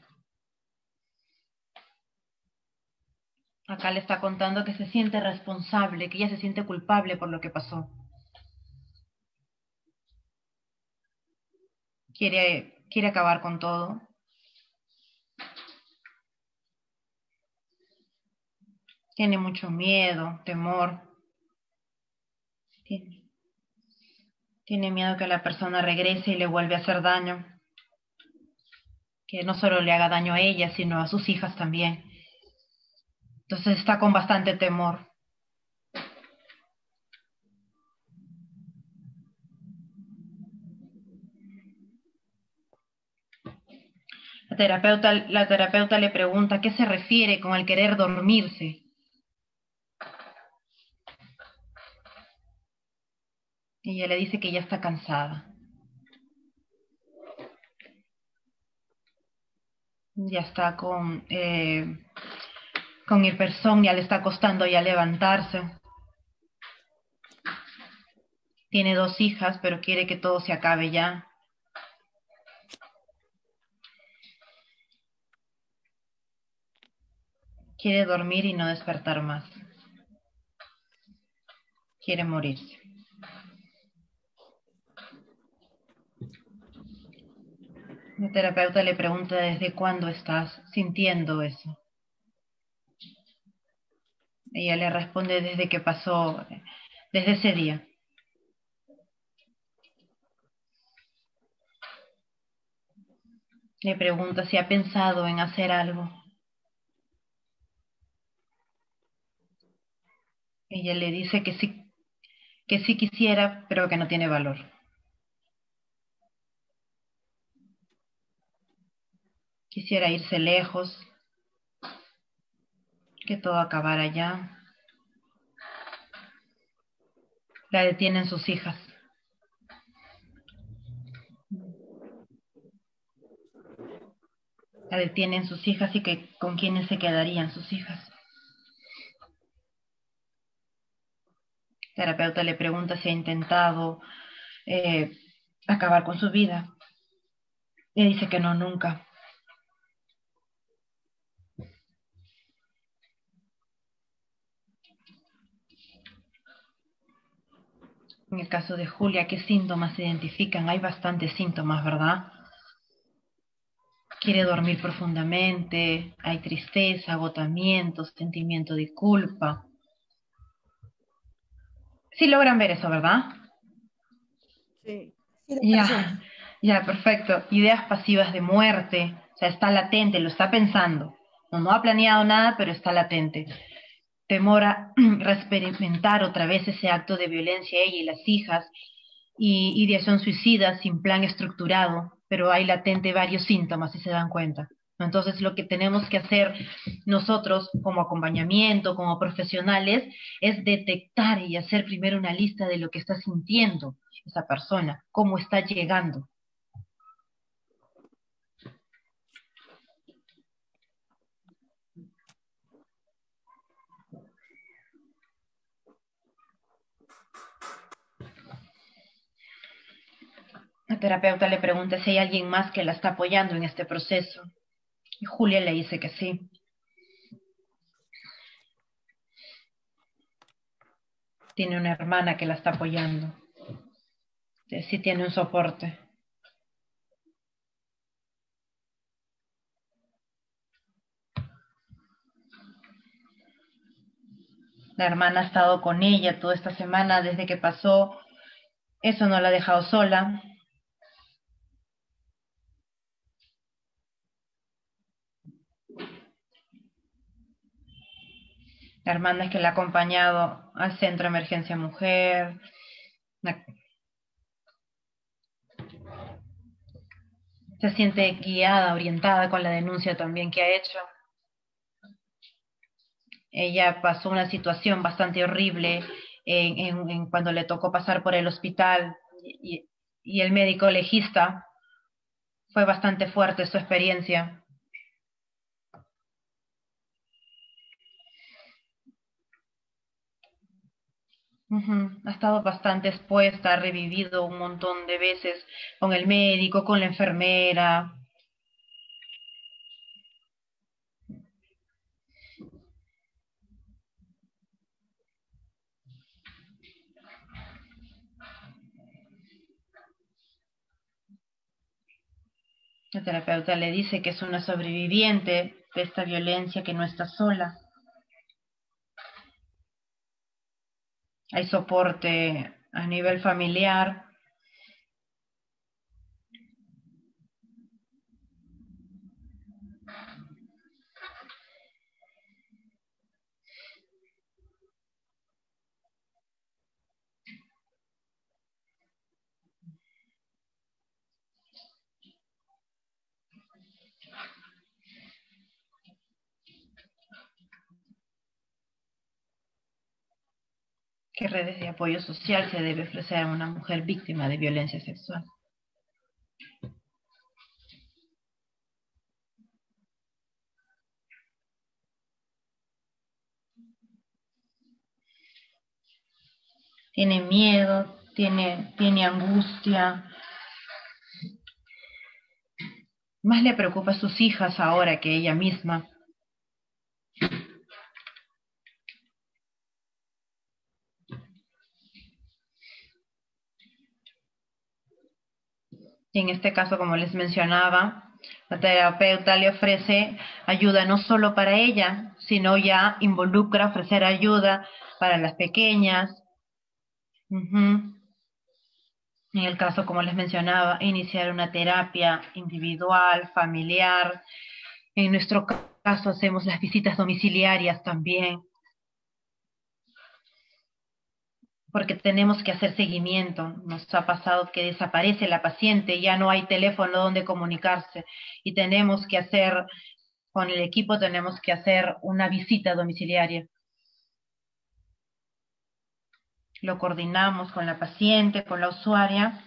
Acá le está contando que se siente responsable, que ella se siente culpable por lo que pasó. Quiere acabar con todo. Tiene mucho miedo, temor. Tiene miedo que la persona regrese y le vuelva a hacer daño. Que no solo le haga daño a ella, sino a sus hijas también. Entonces está con bastante temor. La terapeuta le pregunta qué se refiere con el querer dormirse. Y ella le dice que ya está cansada. Ya está con hipersomnia, le está costando ya levantarse. Tiene 2 hijas, pero quiere que todo se acabe ya. Quiere dormir y no despertar más. Quiere morirse. La terapeuta le pregunta desde cuándo estás sintiendo eso. Ella le responde desde que pasó, desde ese día. Le pregunta si ha pensado en hacer algo. Ella le dice que sí quisiera, pero que no tiene valor. Quisiera irse lejos, que todo acabara ya. La detienen sus hijas. La detienen sus hijas y que con quiénes se quedarían sus hijas. El terapeuta le pregunta si ha intentado acabar con su vida. Y dice que no, nunca. En el caso de Julia, ¿qué síntomas se identifican? Hay bastantes síntomas, ¿verdad? Quiere dormir profundamente, hay tristeza, agotamiento, sentimiento de culpa. Sí logran ver eso, ¿verdad? Sí. Ya, perfecto. Ideas pasivas de muerte, o sea, está latente, lo está pensando. No ha planeado nada, pero está latente. Temor a experimentar otra vez ese acto de violencia ella y las hijas, y ideación suicida sin plan estructurado, pero hay latente varios síntomas, si se dan cuenta. Entonces, lo que tenemos que hacer nosotros como acompañamiento, como profesionales, es detectar y hacer primero una lista de lo que está sintiendo esa persona, cómo está llegando. La terapeuta le pregunta si hay alguien más que la está apoyando en este proceso. Y Julia le dice que sí. Tiene una hermana que la está apoyando. Sí tiene un soporte. La hermana ha estado con ella toda esta semana desde que pasó. Eso no la ha dejado sola. La hermana es que la ha acompañado al Centro de Emergencia Mujer. Se siente guiada, orientada con la denuncia también que ha hecho. Ella pasó una situación bastante horrible cuando le tocó pasar por el hospital y el médico legista. Fue bastante fuerte su experiencia. Ha estado bastante expuesta, ha revivido un montón de veces con el médico, con la enfermera. La terapeuta le dice que es una sobreviviente de esta violencia, que no está sola. Hay soporte a nivel familiar. ¿Qué redes de apoyo social se debe ofrecer a una mujer víctima de violencia sexual? Tiene miedo, tiene angustia. Más le preocupa a sus hijas ahora que ella misma. Y en este caso, como les mencionaba, la terapeuta le ofrece ayuda no solo para ella, sino ya involucra ofrecer ayuda para las pequeñas. En el caso, como les mencionaba, iniciar una terapia individual, familiar. En nuestro caso, hacemos las visitas domiciliarias también, porque tenemos que hacer seguimiento. Nos ha pasado que desaparece la paciente, ya no hay teléfono donde comunicarse y tenemos que hacer, con el equipo tenemos que hacer una visita domiciliaria. Lo coordinamos con la paciente, con la usuaria.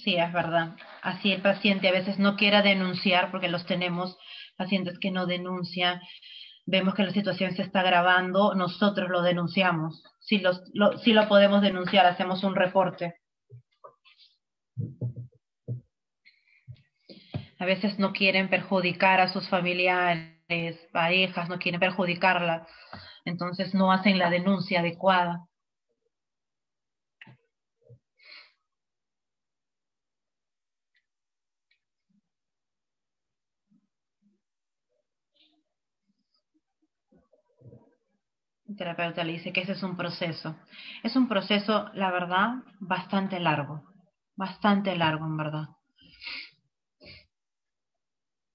Sí, es verdad. Así el paciente a veces no quiera denunciar, porque los tenemos, pacientes que no denuncian. Vemos que la situación se está agravando, nosotros lo denunciamos. Si lo podemos denunciar, hacemos un reporte. A veces no quieren perjudicar a sus familiares, parejas, no quieren perjudicarlas, entonces no hacen la denuncia adecuada. El terapeuta le dice que ese es un proceso. Es un proceso, la verdad, bastante largo en verdad.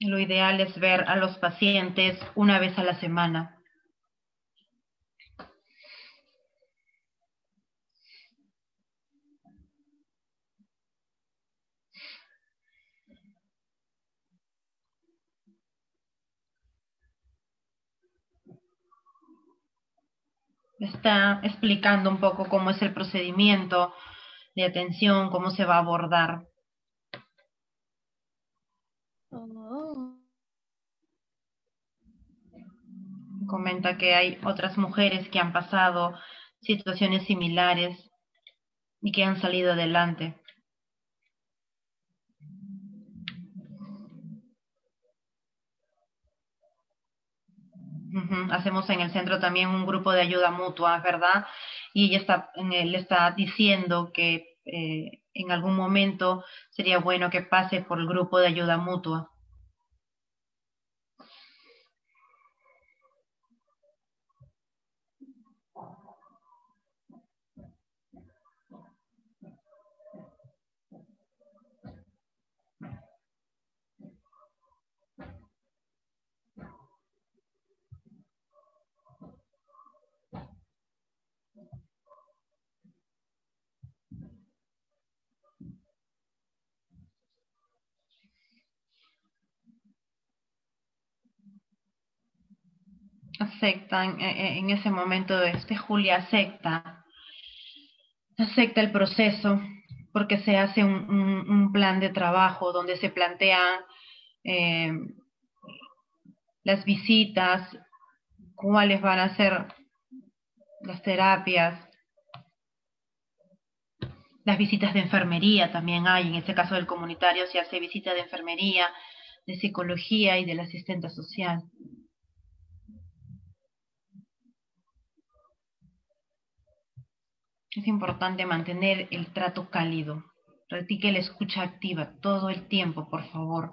Lo ideal es ver a los pacientes una vez a la semana. Está explicando un poco cómo es el procedimiento de atención, cómo se va a abordar. Comenta que hay otras mujeres que han pasado situaciones similares y que han salido adelante. Hacemos en el centro también un grupo de ayuda mutua, ¿verdad? Y ella le está diciendo que en algún momento sería bueno que pase por el grupo de ayuda mutua. Acepta en ese momento, Julia acepta el proceso porque se hace un plan de trabajo donde se plantean las visitas, cuáles van a ser las terapias, las visitas de enfermería también hay, en este caso del comunitario se hace visita de enfermería, de psicología y del asistente social. Es importante mantener el trato cálido. Practique la escucha activa todo el tiempo, por favor.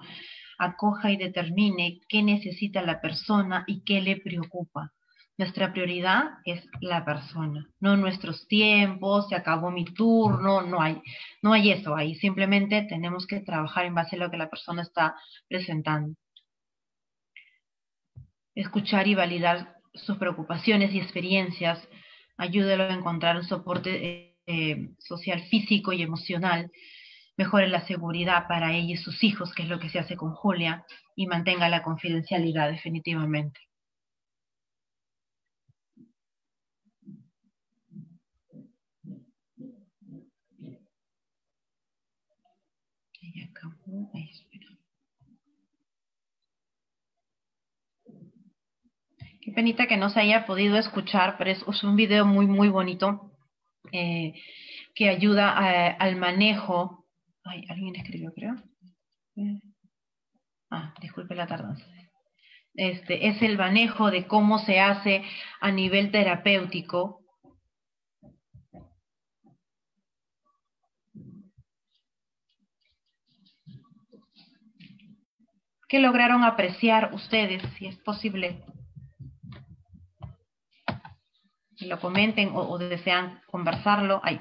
Acoja y determine qué necesita la persona y qué le preocupa. Nuestra prioridad es la persona, no nuestros tiempos, se acabó mi turno, no hay eso ahí. Simplemente tenemos que trabajar en base a lo que la persona está presentando. Escuchar y validar sus preocupaciones y experiencias, ayúdelo a encontrar un soporte social, físico y emocional, mejore la seguridad para ella y sus hijos, que es lo que se hace con Julia, y mantenga la confidencialidad definitivamente. Ahí acabó, ahí espera. Qué penita que no se haya podido escuchar, pero es un video muy, muy bonito que ayuda al manejo. Ay, alguien escribió, creo. Disculpe la tardanza. Es el manejo de cómo se hace a nivel terapéutico. ¿Qué lograron apreciar ustedes, si es posible? Que lo comenten o desean conversarlo. Ahí.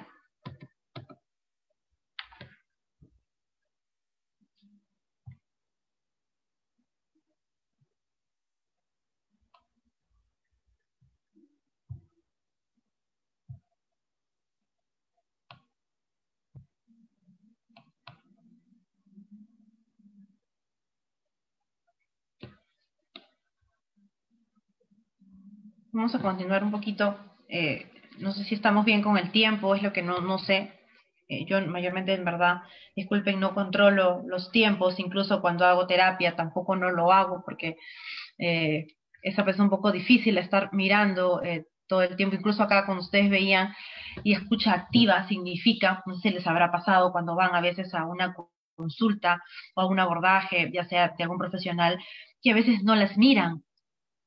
Vamos a continuar un poquito. No sé si estamos bien con el tiempo, es lo que no sé. Yo mayormente, en verdad, disculpen, no controlo los tiempos, incluso cuando hago terapia tampoco no lo hago porque esa vez es un poco difícil estar mirando todo el tiempo. Incluso acá cuando ustedes veían y escucha activa significa, no sé si les habrá pasado cuando van a veces a una consulta o a un abordaje, ya sea de algún profesional, que a veces no las miran.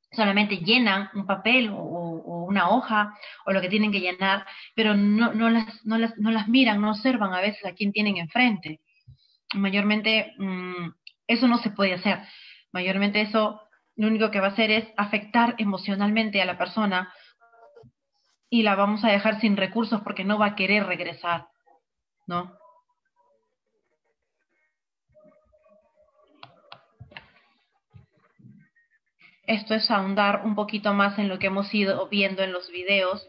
Solamente llenan un papel o una hoja o lo que tienen que llenar, pero no las miran, no observan a veces a quién tienen enfrente. Mayormente eso no se puede hacer. Mayormente eso lo único que va a hacer es afectar emocionalmente a la persona y la vamos a dejar sin recursos porque no va a querer regresar, ¿no? Esto es ahondar un poquito más en lo que hemos ido viendo en los videos.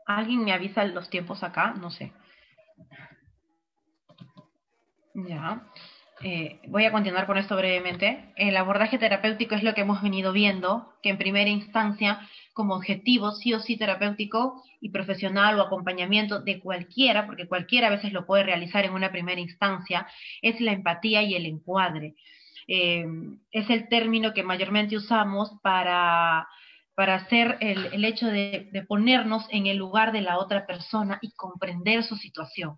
¿Alguien me avisa los tiempos acá? No sé. Ya. Voy a continuar con esto brevemente. El abordaje terapéutico es lo que hemos venido viendo, que en primera instancia, como objetivo sí o sí terapéutico y profesional o acompañamiento de cualquiera, porque cualquiera a veces lo puede realizar en una primera instancia, es la empatía y el encuadre. Es el término que mayormente usamos para hacer el hecho de ponernos en el lugar de la otra persona y comprender su situación,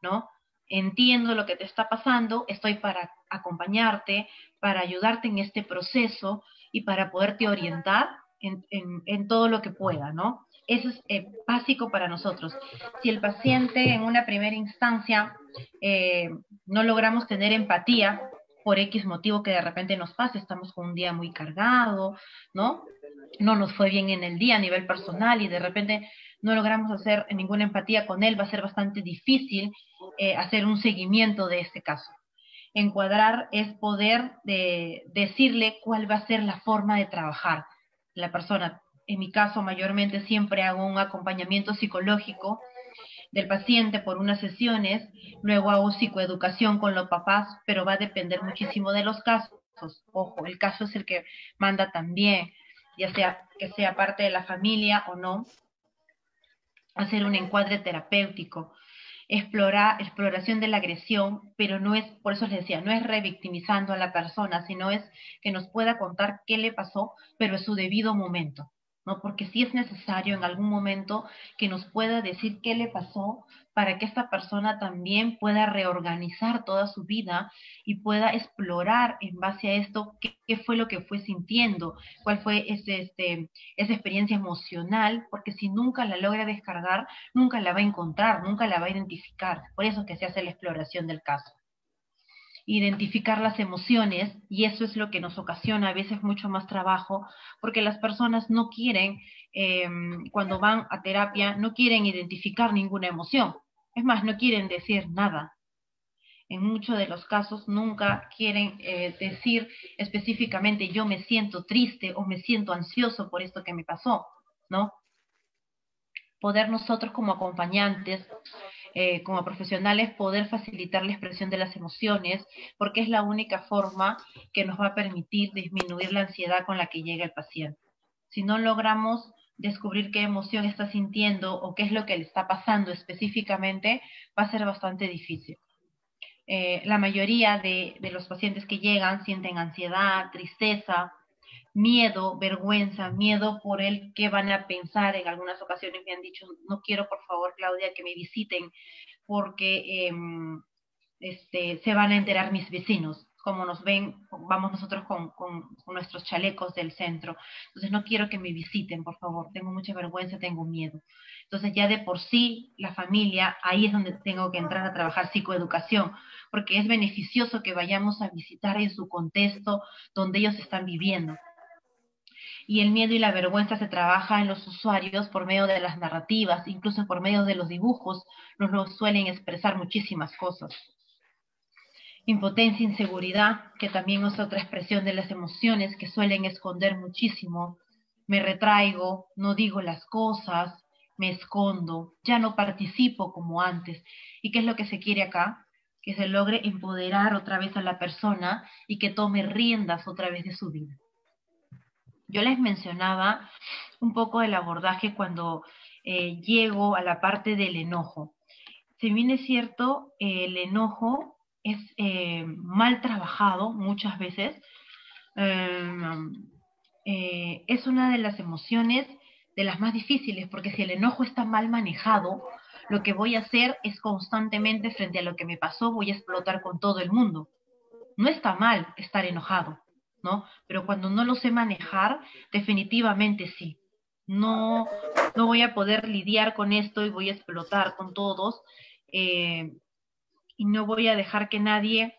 ¿no? Entiendo lo que te está pasando, estoy para acompañarte, para ayudarte en este proceso y para poderte orientar en todo lo que pueda, ¿no? Eso es básico para nosotros. Si el paciente en una primera instancia no logramos tener empatía por X motivo que de repente nos pase, estamos con un día muy cargado, ¿no? No nos fue bien en el día a nivel personal y de repente no logramos hacer ninguna empatía con él, va a ser bastante difícil hacer un seguimiento de este caso. Encuadrar es poder decirle cuál va a ser la forma de trabajar la persona. En mi caso, mayormente siempre hago un acompañamiento psicológico del paciente por unas sesiones, luego hago psicoeducación con los papás, pero va a depender muchísimo de los casos. Ojo, el caso es el que manda también, ya sea que sea parte de la familia o no, hacer un encuadre terapéutico, exploración de la agresión, pero no es, por eso les decía, no es revictimizando a la persona, sino es que nos pueda contar qué le pasó, pero en su debido momento, ¿no? Porque sí es necesario en algún momento que nos pueda decir qué le pasó para que esta persona también pueda reorganizar toda su vida y pueda explorar en base a esto qué fue lo que fue sintiendo, cuál fue esa experiencia emocional, porque si nunca la logra descargar, nunca la va a encontrar, nunca la va a identificar. Por eso que se hace la exploración del caso. Identificar las emociones, y eso es lo que nos ocasiona a veces mucho más trabajo, porque las personas no quieren, cuando van a terapia, no quieren identificar ninguna emoción. Es más, no quieren decir nada. En muchos de los casos nunca quieren decir específicamente yo me siento triste o me siento ansioso por esto que me pasó, ¿no? Poder nosotros como acompañantes, como profesionales, poder facilitar la expresión de las emociones, porque es la única forma que nos va a permitir disminuir la ansiedad con la que llega el paciente. Si no logramos descubrir qué emoción está sintiendo o qué es lo que le está pasando específicamente, va a ser bastante difícil. La mayoría de los pacientes que llegan sienten ansiedad, tristeza, miedo, vergüenza, miedo por el que van a pensar. En algunas ocasiones me han dicho, no quiero por favor, Claudia, que me visiten porque se van a enterar mis vecinos. Como nos ven, vamos nosotros con nuestros chalecos del centro. Entonces no quiero que me visiten, por favor. Tengo mucha vergüenza, tengo miedo. Entonces ya de por sí, la familia, ahí es donde tengo que entrar a trabajar psicoeducación, porque es beneficioso que vayamos a visitar en su contexto donde ellos están viviendo. Y el miedo y la vergüenza se trabaja en los usuarios por medio de las narrativas, incluso por medio de los dibujos, nos suelen expresar muchísimas cosas. Impotencia, inseguridad, que también es otra expresión de las emociones que suelen esconder muchísimo. Me retraigo, no digo las cosas, me escondo, ya no participo como antes. ¿Y qué es lo que se quiere acá? Que se logre empoderar otra vez a la persona y que tome riendas otra vez de su vida. Yo les mencionaba un poco del abordaje cuando llego a la parte del enojo. Si bien es cierto, el enojo es mal trabajado muchas veces, es una de las emociones de las más difíciles, porque si el enojo está mal manejado, lo que voy a hacer es constantemente frente a lo que me pasó, voy a explotar con todo el mundo. No está mal estar enojado, ¿no? Pero cuando no lo sé manejar, definitivamente sí. No voy a poder lidiar con esto y voy a explotar con todos, y no voy a dejar que nadie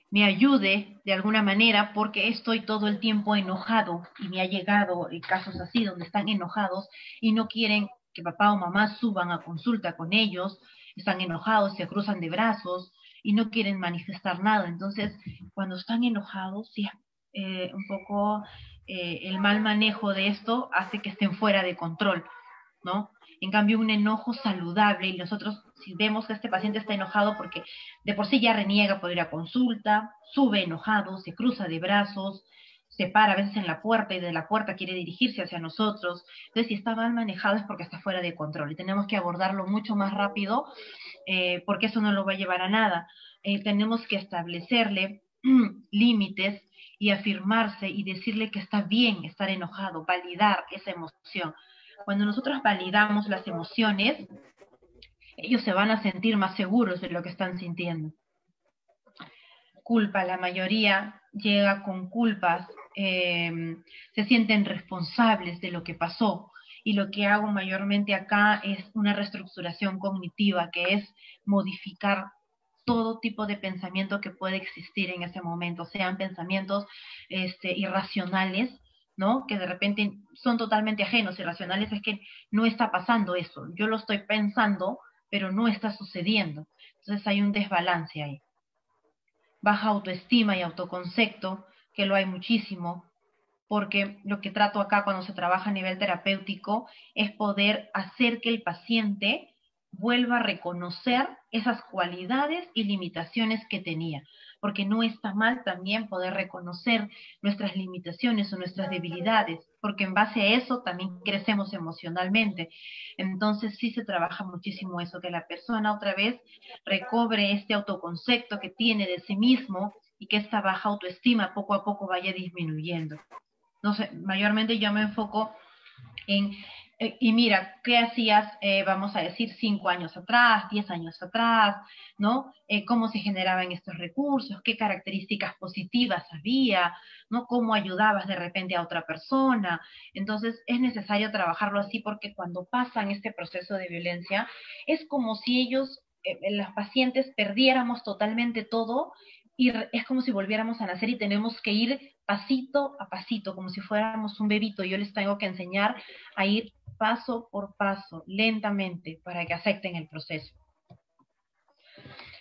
me ayude de alguna manera porque estoy todo el tiempo enojado y me ha llegado casos así donde están enojados y no quieren que papá o mamá suban a consulta con ellos, están enojados, se cruzan de brazos, y no quieren manifestar nada. Entonces, cuando están enojados, sí, un poco el mal manejo de esto hace que estén fuera de control, ¿no? En cambio, un enojo saludable, y nosotros si vemos que este paciente está enojado porque de por sí ya reniega por ir a consulta, sube enojado, se cruza de brazos, se para a veces en la puerta y de la puerta quiere dirigirse hacia nosotros. Entonces, si está mal manejado es porque está fuera de control y tenemos que abordarlo mucho más rápido porque eso no lo va a llevar a nada. Tenemos que establecerle límites y afirmarse y decirle que está bien estar enojado, validar esa emoción. Cuando nosotros validamos las emociones, ellos se van a sentir más seguros de lo que están sintiendo. Culpa, la mayoría llega con culpas, se sienten responsables de lo que pasó. Y lo que hago mayormente acá es una reestructuración cognitiva, que es modificar todo tipo de pensamiento que puede existir en ese momento, sean pensamientos irracionales, ¿no? Que de repente son totalmente ajenos. Irracionales es que no está pasando eso, yo lo estoy pensando, pero no está sucediendo. Entonces hay un desbalance ahí. Baja autoestima y autoconcepto, que lo hay muchísimo, porque lo que trato acá cuando se trabaja a nivel terapéutico es poder hacer que el paciente vuelva a reconocer esas cualidades y limitaciones que tenía, porque no está mal también poder reconocer nuestras limitaciones o nuestras debilidades, porque en base a eso también crecemos emocionalmente. Entonces sí se trabaja muchísimo eso, que la persona otra vez recobre este autoconcepto que tiene de sí mismo y que esta baja autoestima poco a poco vaya disminuyendo. No sé, mayormente yo me enfoco en, y mira, ¿qué hacías, vamos a decir, 5 años atrás, 10 años atrás, ¿no? ¿Cómo se generaban estos recursos? ¿Qué características positivas había? ¿No? ¿Cómo ayudabas de repente a otra persona? Entonces, es necesario trabajarlo así porque cuando pasan este proceso de violencia, es como si ellos, los pacientes, perdiéramos totalmente todo y es como si volviéramos a nacer y tenemos que ir pasito a pasito, como si fuéramos un bebito. Yo les tengo que enseñar a ir paso por paso, lentamente, para que acepten el proceso.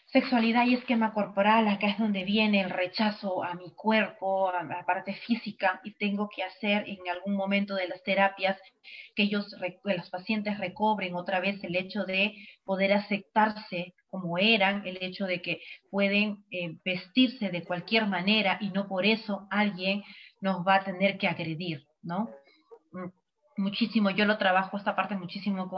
Sexualidad y esquema corporal, acá es donde viene el rechazo a mi cuerpo, a la parte física, y tengo que hacer en algún momento de las terapias que los pacientes recobren otra vez el hecho de poder aceptarse como eran, el hecho de que pueden vestirse de cualquier manera y no por eso alguien nos va a tener que agredir, ¿no? Muchísimo, yo lo trabajo esta parte muchísimo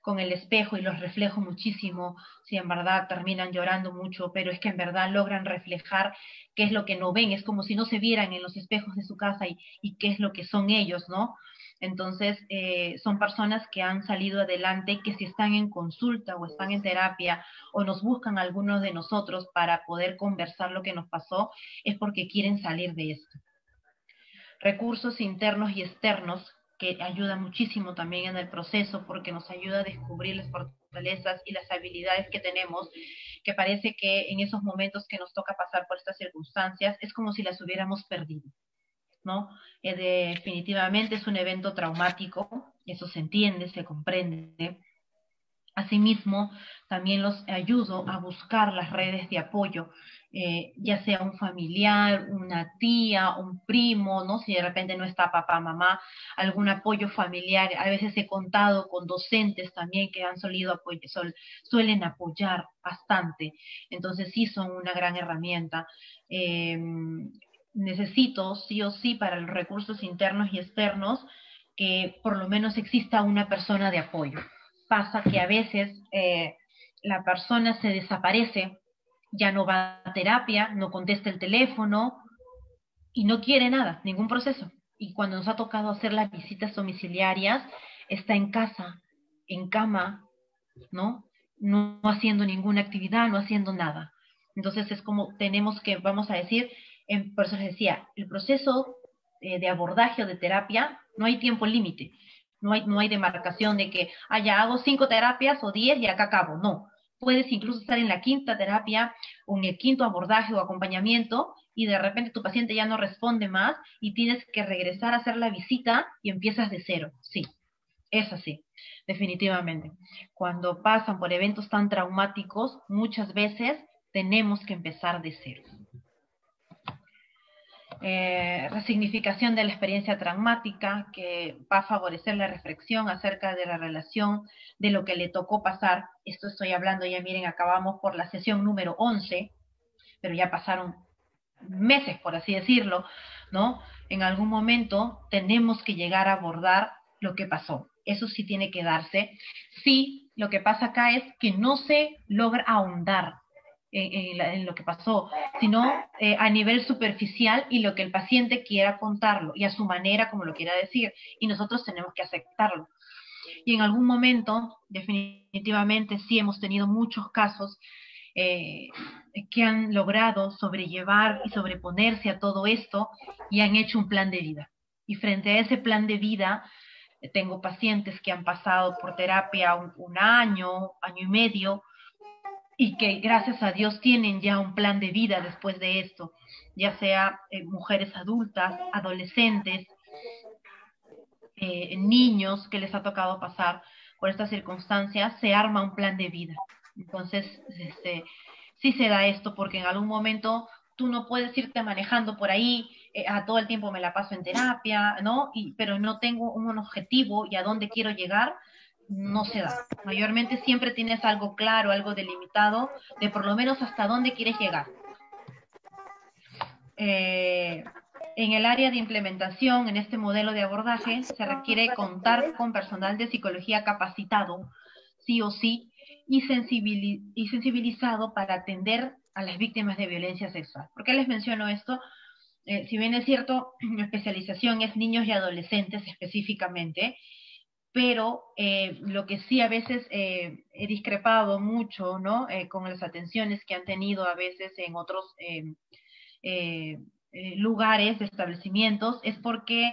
con el espejo y los reflejo muchísimo, si en verdad terminan llorando mucho, pero es que en verdad logran reflejar qué es lo que no ven, es como si no se vieran en los espejos de su casa y qué es lo que son ellos, ¿no? Entonces, son personas que han salido adelante, que si están en consulta o están en terapia o nos buscan algunos de nosotros para poder conversar lo que nos pasó, es porque quieren salir de esto. Recursos internos y externos, que ayuda muchísimo también en el proceso porque nos ayuda a descubrir las fortalezas y las habilidades que tenemos, que parece que en esos momentos que nos toca pasar por estas circunstancias es como si las hubiéramos perdido, ¿no? Definitivamente es un evento traumático, eso se entiende, se comprende. Asimismo, también los ayudo a buscar las redes de apoyo, ya sea un familiar, una tía, un primo, ¿no? Si de repente no está papá, mamá, algún apoyo familiar. A veces he contado con docentes también que han suelen apoyar bastante. Entonces sí son una gran herramienta. Necesito sí o sí para los recursos internos y externos que por lo menos exista una persona de apoyo. Pasa que a veces la persona se desaparece, ya no va a terapia, no contesta el teléfono y no quiere nada, ningún proceso. Y cuando nos ha tocado hacer las visitas domiciliarias, está en casa, en cama, ¿no? No haciendo ninguna actividad, no haciendo nada. Entonces es como tenemos que, vamos a decir, por eso les decía, el proceso de abordaje o de terapia, no hay tiempo límite. No hay demarcación de que, ya hago 5 terapias o 10 y acá acabo. No. Puedes incluso estar en la 5ª terapia o en el 5º abordaje o acompañamiento y de repente tu paciente ya no responde más y tienes que regresar a hacer la visita y empiezas de cero. Sí, es así, definitivamente. Cuando pasan por eventos tan traumáticos, muchas veces tenemos que empezar de cero. Resignificación de la experiencia traumática, que va a favorecer la reflexión acerca de la relación, de lo que le tocó pasar. Esto estoy hablando, ya miren, acabamos por la sesión número 11, pero ya pasaron meses, por así decirlo, ¿no? En algún momento tenemos que llegar a abordar lo que pasó. Eso sí tiene que darse. Sí, lo que pasa acá es que no se logra ahondar en lo que pasó, sino a nivel superficial y lo que el paciente quiera contarlo y a su manera como lo quiera decir, y nosotros tenemos que aceptarlo. Y en algún momento, definitivamente, sí hemos tenido muchos casos que han logrado sobrellevar y sobreponerse a todo esto y han hecho un plan de vida. Y frente a ese plan de vida, tengo pacientes que han pasado por terapia un año, año y medio, y que gracias a Dios tienen ya un plan de vida después de esto, ya sea mujeres adultas, adolescentes, niños que les ha tocado pasar por estas circunstancias, se arma un plan de vida. Entonces, sí se da esto, porque en algún momento tú no puedes irte manejando por ahí, a todo el tiempo me la paso en terapia, ¿no? Pero no tengo un objetivo y a dónde quiero llegar, no se da. Mayormente siempre tienes algo claro, algo delimitado, de por lo menos hasta dónde quieres llegar. En el área de implementación, en este modelo de abordaje, se requiere contar con personal de psicología capacitado, sí o sí, y sensibilizado para atender a las víctimas de violencia sexual. ¿Por qué les menciono esto? Si bien es cierto, mi especialización es niños y adolescentes específicamente, pero lo que sí a veces he discrepado mucho, ¿no? Con las atenciones que han tenido a veces en otros lugares, establecimientos, es porque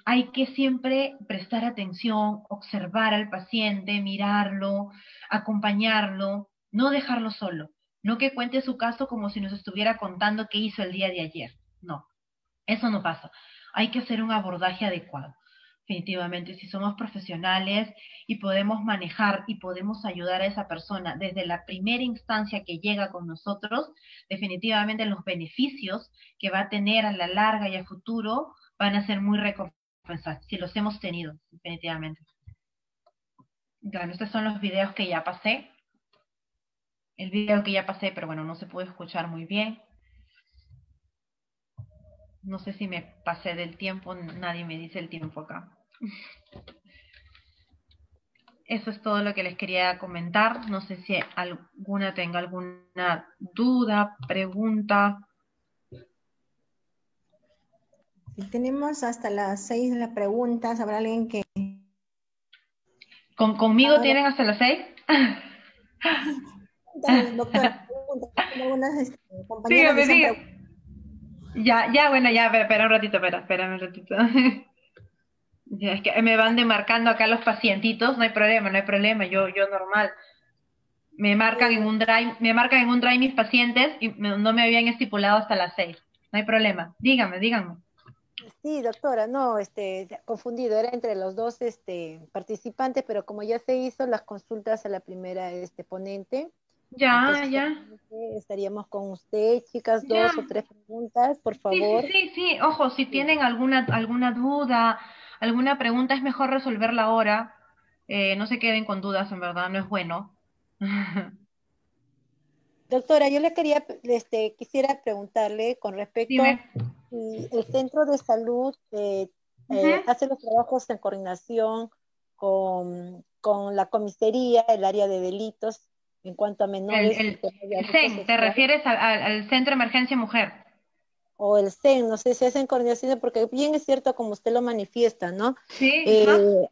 hay que siempre prestar atención, observar al paciente, mirarlo, acompañarlo, no dejarlo solo, no que cuente su caso como si nos estuviera contando qué hizo el día de ayer, no, eso no pasa, hay que hacer un abordaje adecuado. Definitivamente, si somos profesionales y podemos manejar y podemos ayudar a esa persona desde la primera instancia que llega con nosotros, definitivamente los beneficios que va a tener a la larga y a futuro van a ser muy recompensados, si los hemos tenido, definitivamente. Bueno, estos son los videos que ya pasé. El video que ya pasé, pero bueno, no se puede escuchar muy bien. No sé si me pasé del tiempo, nadie me dice el tiempo acá. Eso es todo lo que les quería comentar. No sé si alguna tenga alguna duda, pregunta. Si tenemos hasta las 6 las preguntas, ¿habrá alguien que...? ¿Conmigo tienen hasta las 6? Doctora, algunas compañeras Dígame. Ya, bueno, ya, espera un ratito, espérame un ratito. Ya, es que me van demarcando acá los pacientitos, no hay problema, yo normal. Me marcan en un drive mis pacientes y no me habían estipulado hasta las 6. No hay problema. Díganme. Sí, doctora, no, confundido, era entre los dos participantes, pero como ya se hizo las consultas a la primera ponente, Ya. Estaríamos con usted, chicas, Ya. 2 o 3 preguntas, por favor. Sí. Ojo, si tienen alguna duda, alguna pregunta, es mejor resolverla ahora. No se queden con dudas, en verdad, no es bueno. Doctora, yo le quisiera preguntarle con respecto Dime. si el centro de salud hace los trabajos en coordinación con la comisaría, el área de delitos, en cuanto a menores. El CEN, ¿te refieres al Centro de Emergencia Mujer? O el CEN, no sé si hacen coordinación, porque bien es cierto como usted lo manifiesta, ¿no? Sí.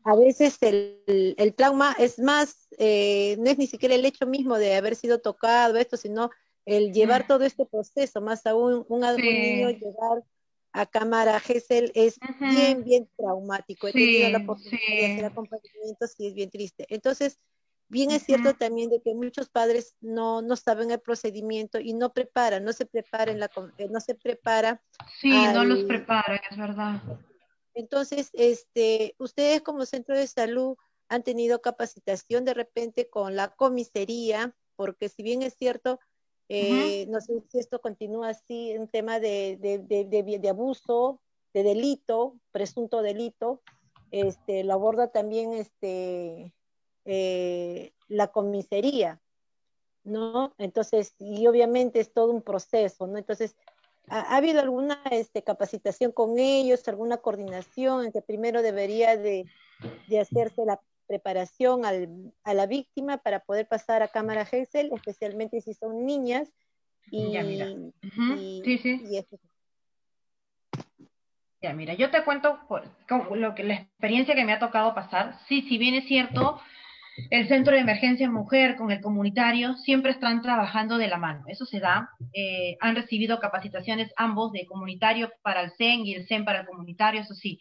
A veces el trauma es más, no es ni siquiera el hecho mismo de haber sido tocado, sino el llevar todo este proceso, más aún un niño llegar a cámara GESEL es bien traumático. He tenido la oportunidad de hacer acompañamientos y es bien triste. Entonces, bien es cierto también de que muchos padres no saben el procedimiento y no se prepara. Sí, no los preparan, es verdad. Entonces, ustedes como centro de salud han tenido capacitación de repente con la comisaría, porque si bien es cierto, No sé si esto continúa así, un tema de abuso, de delito, presunto delito. Lo aborda también la comisaría, ¿no? Entonces, y obviamente es todo un proceso, ¿no? Entonces, ¿ha habido alguna capacitación con ellos, alguna coordinación en que primero debería de hacerse la preparación a la víctima para poder pasar a cámara Gesell, especialmente si son niñas? Ya, mira. Y, Sí, sí. y eso. Ya, mira, yo te cuento la experiencia que me ha tocado pasar. Sí, si bien es cierto, el centro de emergencia mujer con el comunitario siempre están trabajando de la mano. Eso se da. Han recibido capacitaciones ambos de comunitario para el CEN y el CEN para el comunitario, eso sí,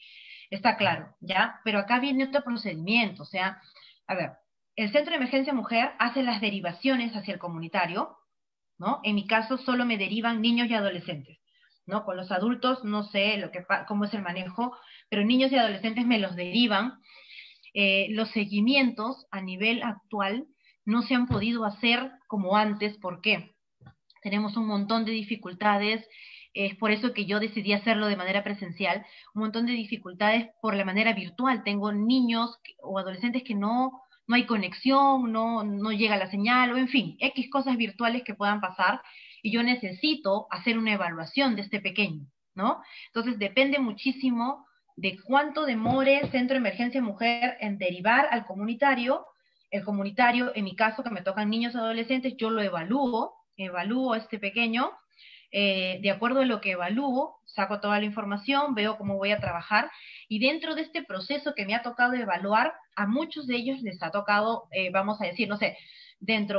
está claro, ¿ya? Pero acá viene otro procedimiento, o sea, a ver, el centro de emergencia mujer hace las derivaciones hacia el comunitario, ¿no? En mi caso solo me derivan niños y adolescentes, ¿no? Con los adultos no sé cómo es el manejo, pero niños y adolescentes me los derivan. Los seguimientos a nivel actual no se han podido hacer como antes. ¿Por qué? Tenemos un montón de dificultades, es por eso que yo decidí hacerlo de manera presencial, un montón de dificultades por la manera virtual. Tengo niños o adolescentes que no hay conexión, no llega la señal, o en fin, X cosas virtuales que puedan pasar, y yo necesito hacer una evaluación de este pequeño, ¿no? Entonces depende muchísimo de cuánto demore Centro de Emergencia Mujer en derivar al comunitario. El comunitario, en mi caso, que me tocan niños y adolescentes, yo lo evalúo a este pequeño, de acuerdo a lo que evalúo, saco toda la información, veo cómo voy a trabajar, y dentro de este proceso que me ha tocado evaluar, a muchos de ellos les ha tocado, vamos a decir, no sé,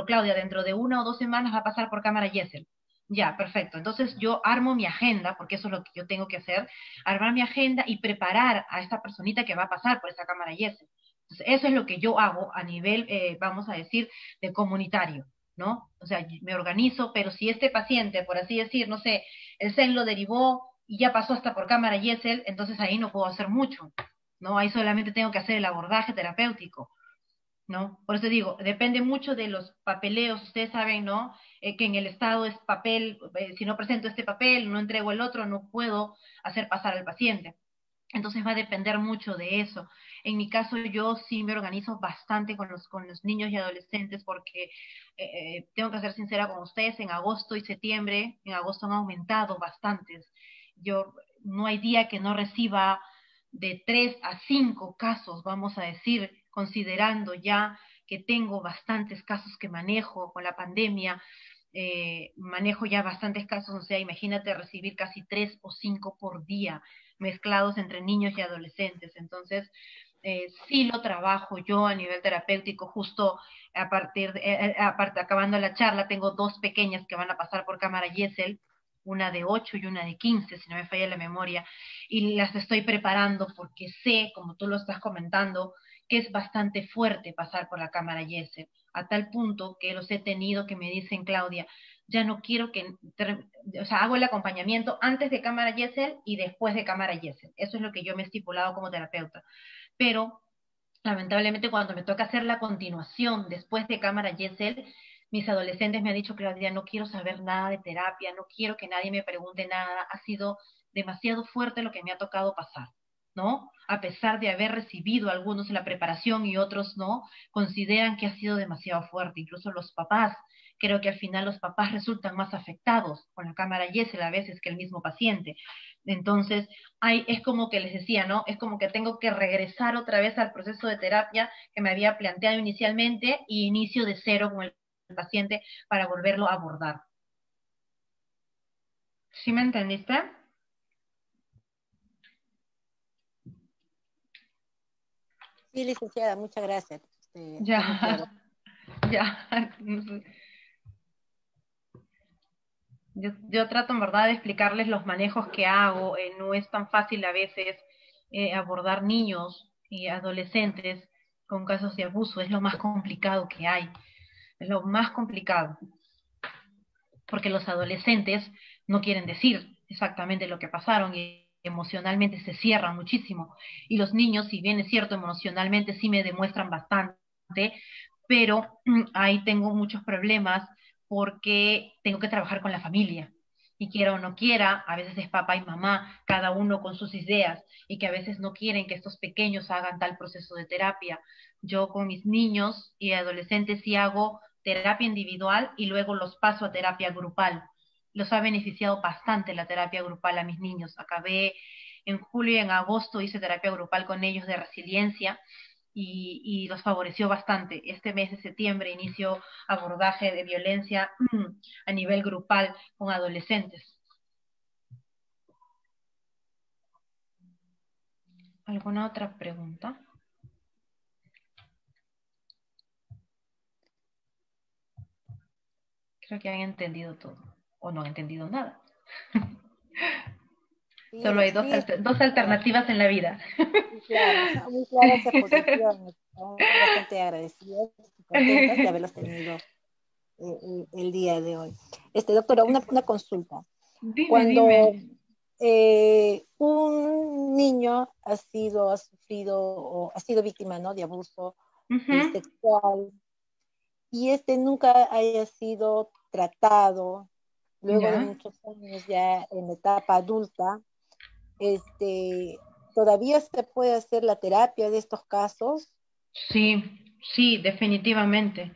Claudia, dentro de 1 o 2 semanas va a pasar por cámara Gesell. Ya, perfecto. Entonces yo armo mi agenda, porque eso es lo que yo tengo que hacer, armar mi agenda y preparar a esta personita que va a pasar por esa cámara Gesell. Entonces, eso es lo que yo hago a nivel, vamos a decir, de comunitario, ¿no? O sea, me organizo, pero si este paciente, por así decir, no sé, el CEN lo derivó y ya pasó hasta por cámara Gesell, entonces ahí no puedo hacer mucho, ¿no? Ahí solamente tengo que hacer el abordaje terapéutico, ¿no? Por eso digo, depende mucho de los papeleos. Ustedes saben, ¿no? Que en el Estado es papel, si no presento este papel, no entrego el otro, no puedo hacer pasar al paciente. Entonces va a depender mucho de eso. En mi caso yo sí me organizo bastante con los niños y adolescentes porque tengo que ser sincera con ustedes, en agosto y septiembre, en agosto han aumentado bastantes. Yo no hay día que no reciba de 3 a 5 casos, vamos a decir, considerando ya que tengo bastantes casos que manejo con la pandemia. Manejo ya bastantes casos, o sea, imagínate recibir casi 3 o 5 por día mezclados entre niños y adolescentes. Entonces, sí lo trabajo yo a nivel terapéutico. Justo acabando la charla, tengo 2 pequeñas que van a pasar por cámara Gesell, una de 8 y una de 15, si no me falla la memoria, y las estoy preparando porque sé, como tú lo estás comentando, que es bastante fuerte pasar por la cámara Gesell, a tal punto que los he tenido que me dicen, Claudia, ya no quiero o sea, hago el acompañamiento antes de cámara Gesell y después de cámara Gesell. Eso es lo que yo me he estipulado como terapeuta. Pero, lamentablemente, cuando me toca hacer la continuación después de cámara Gesell, mis adolescentes me han dicho, Claudia, no quiero saber nada de terapia, no quiero que nadie me pregunte nada, ha sido demasiado fuerte lo que me ha tocado pasar, ¿no? A pesar de haber recibido algunos la preparación y otros no, consideran que ha sido demasiado fuerte. Incluso los papás, creo que al final los papás resultan más afectados con la cámara Gesell a veces que el mismo paciente. Entonces, es como que les decía, ¿no? Es como que tengo que regresar otra vez al proceso de terapia que me había planteado inicialmente y inicio de cero con el paciente para volverlo a abordar. ¿Sí me entendiste? Sí, licenciada, muchas gracias. Ya, ya. Yo trato en verdad de explicarles los manejos que hago. No es tan fácil a veces abordar niños y adolescentes con casos de abuso. Es lo más complicado que hay. Es lo más complicado. Porque los adolescentes no quieren decir exactamente lo que pasaron y emocionalmente se cierran muchísimo. Y los niños, si bien es cierto, emocionalmente sí me demuestran bastante, pero ahí tengo muchos problemas porque tengo que trabajar con la familia. Y quiera o no quiera, a veces es papá y mamá, cada uno con sus ideas, y que a veces no quieren que estos pequeños hagan tal proceso de terapia. Yo con mis niños y adolescentes sí hago terapia individual y luego los paso a terapia grupal. Los ha beneficiado bastante la terapia grupal a mis niños. Acabé en julio y en agosto, hice terapia grupal con ellos de resiliencia y los favoreció bastante. Este mes de septiembre inicio abordaje de violencia a nivel grupal con adolescentes. ¿Alguna otra pregunta? Creo que han entendido todo, o no han entendido nada. Solo hay dos alternativas en la vida. Claro, muy claras esas posiciones. Estamos bastante agradecidos y contentas de haberlos tenido el día de hoy. Doctora, una consulta. Cuando un niño ha sufrido o ha sido víctima, ¿no?, de abuso sexual y nunca haya sido tratado, luego de muchos años ya en la etapa adulta, ¿todavía se puede hacer la terapia de estos casos? Sí, sí, definitivamente.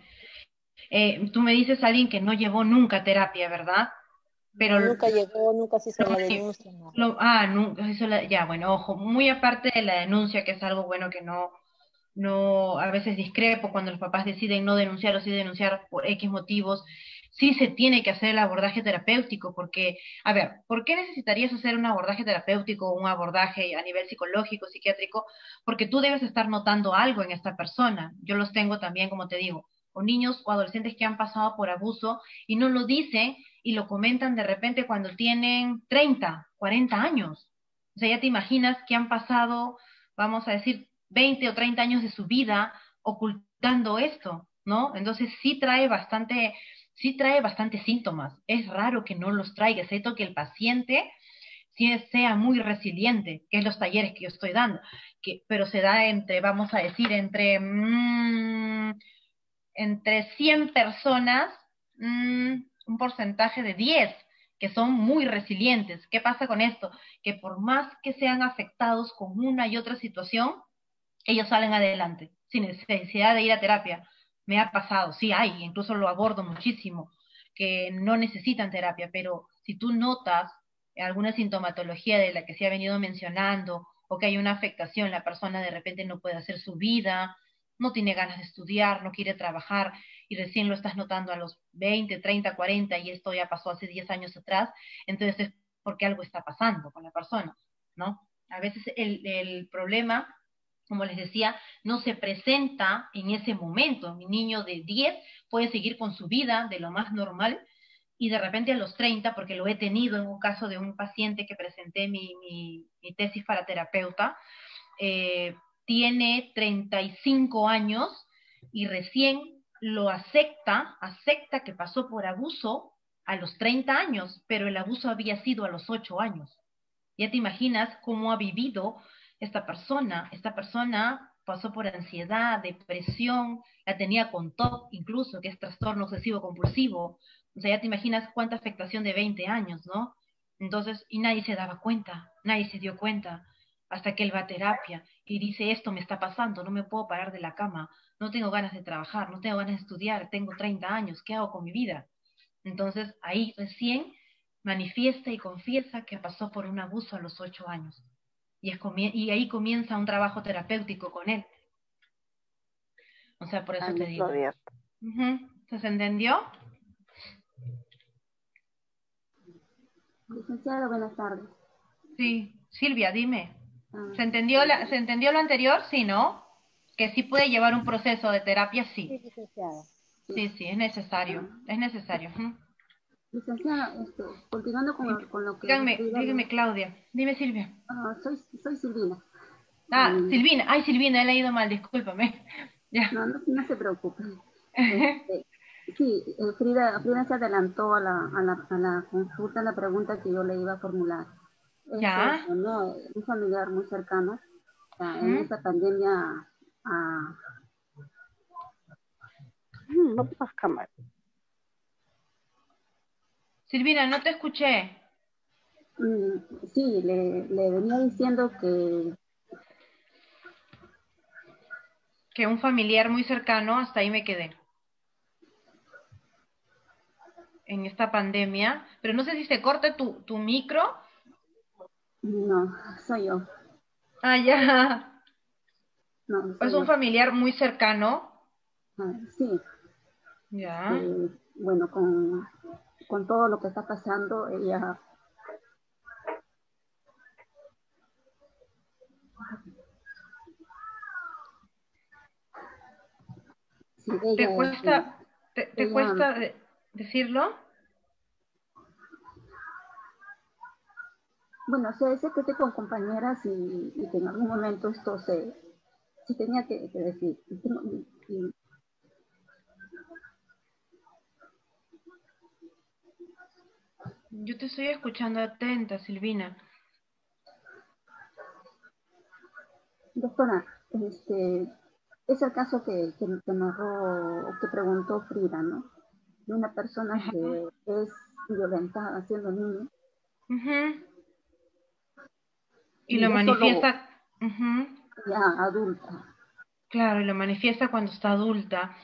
Tú me dices a alguien que no llevó nunca terapia, ¿verdad? Pero nunca llegó, nunca se hizo la denuncia. Nunca se hizo ya, bueno, ojo, muy aparte de la denuncia, que es algo bueno que no, a veces discrepo cuando los papás deciden no denunciar o sí denunciar por X motivos, sí se tiene que hacer el abordaje terapéutico, porque, a ver, ¿por qué necesitarías hacer un abordaje terapéutico o un abordaje a nivel psicológico, psiquiátrico? Porque tú debes estar notando algo en esta persona. Yo los tengo también, como te digo, o niños o adolescentes que han pasado por abuso y no lo dicen y lo comentan de repente cuando tienen 30, 40 años. O sea, ya te imaginas que han pasado, vamos a decir, 20 o 30 años de su vida ocultando esto, ¿no? Entonces sí trae bastante síntomas. Es raro que no los traiga, excepto que el paciente sí sea muy resiliente, que es los talleres que yo estoy dando, pero se da entre, vamos a decir, entre 100 personas, un porcentaje de 10 que son muy resilientes. ¿Qué pasa con esto? Que por más que sean afectados con una y otra situación, ellos salen adelante, sin necesidad de ir a terapia. Me ha pasado, sí hay, incluso lo abordo muchísimo, que no necesitan terapia, pero si tú notas alguna sintomatología de la que se ha venido mencionando, o que hay una afectación, la persona de repente no puede hacer su vida, no tiene ganas de estudiar, no quiere trabajar, y recién lo estás notando a los 20, 30, 40, y esto ya pasó hace 10 años atrás, entonces es porque algo está pasando con la persona, ¿no? A veces el problema, como les decía, no se presenta en ese momento. Mi niño de 10 puede seguir con su vida de lo más normal y de repente a los 30, porque lo he tenido en un caso de un paciente que presenté mi tesis para terapeuta, tiene 35 años y recién lo acepta que pasó por abuso a los 30 años, pero el abuso había sido a los 8 años. Ya te imaginas cómo ha vivido esta persona. Esta persona pasó por ansiedad, depresión, la tenía con TOC incluso, que es trastorno obsesivo compulsivo. O sea, ya te imaginas cuánta afectación de 20 años, ¿no? Entonces, y nadie se daba cuenta, nadie se dio cuenta, hasta que él va a terapia y dice, esto me está pasando, no me puedo parar de la cama, no tengo ganas de trabajar, no tengo ganas de estudiar, tengo 30 años, ¿qué hago con mi vida? Entonces, ahí recién manifiesta y confiesa que pasó por un abuso a los 8 años. Y ahí comienza un trabajo terapéutico con él. O sea, por eso te digo. ¿Se entendió? Licenciada, buenas tardes. Sí, Silvia, dime. ¿Se entendió lo anterior? Sí, ¿no? Que sí puede llevar un proceso de terapia, sí. Sí, licenciada. Sí, es necesario. Es necesario. Licenciada, continuando con lo que... Dígame, Claudia. Dime, Silvia. Soy Silvina. Silvina. Ay, Silvina, he leído mal, discúlpame. Ya. No se preocupe. Sí, Frida se adelantó a la consulta, a la pregunta que yo le iba a formular. Ya. Un familiar muy cercano, en esta pandemia... No pongas cámara. Silvina, no te escuché. Sí, le venía diciendo Que un familiar muy cercano, hasta ahí me quedé. En esta pandemia, pero no sé si se corta tu micro. no, soy yo. Ah, ya. No, Es soy un yo. familiar muy cercano. Sí, Ya. bueno, con todo lo que está pasando, sí, ¿Te cuesta, te ella, cuesta decirlo? bueno, sé que estoy con compañeras y que en algún momento esto se tenía que decir. Yo te estoy escuchando atenta, Silvina. Doctora, es el caso que narró, que preguntó Frida, ¿no? De una persona Ajá. que es violentada siendo niño. Uh-huh. Y Y lo eso manifiesta. Uh-huh. ya adulta. Claro, y lo manifiesta cuando está adulta.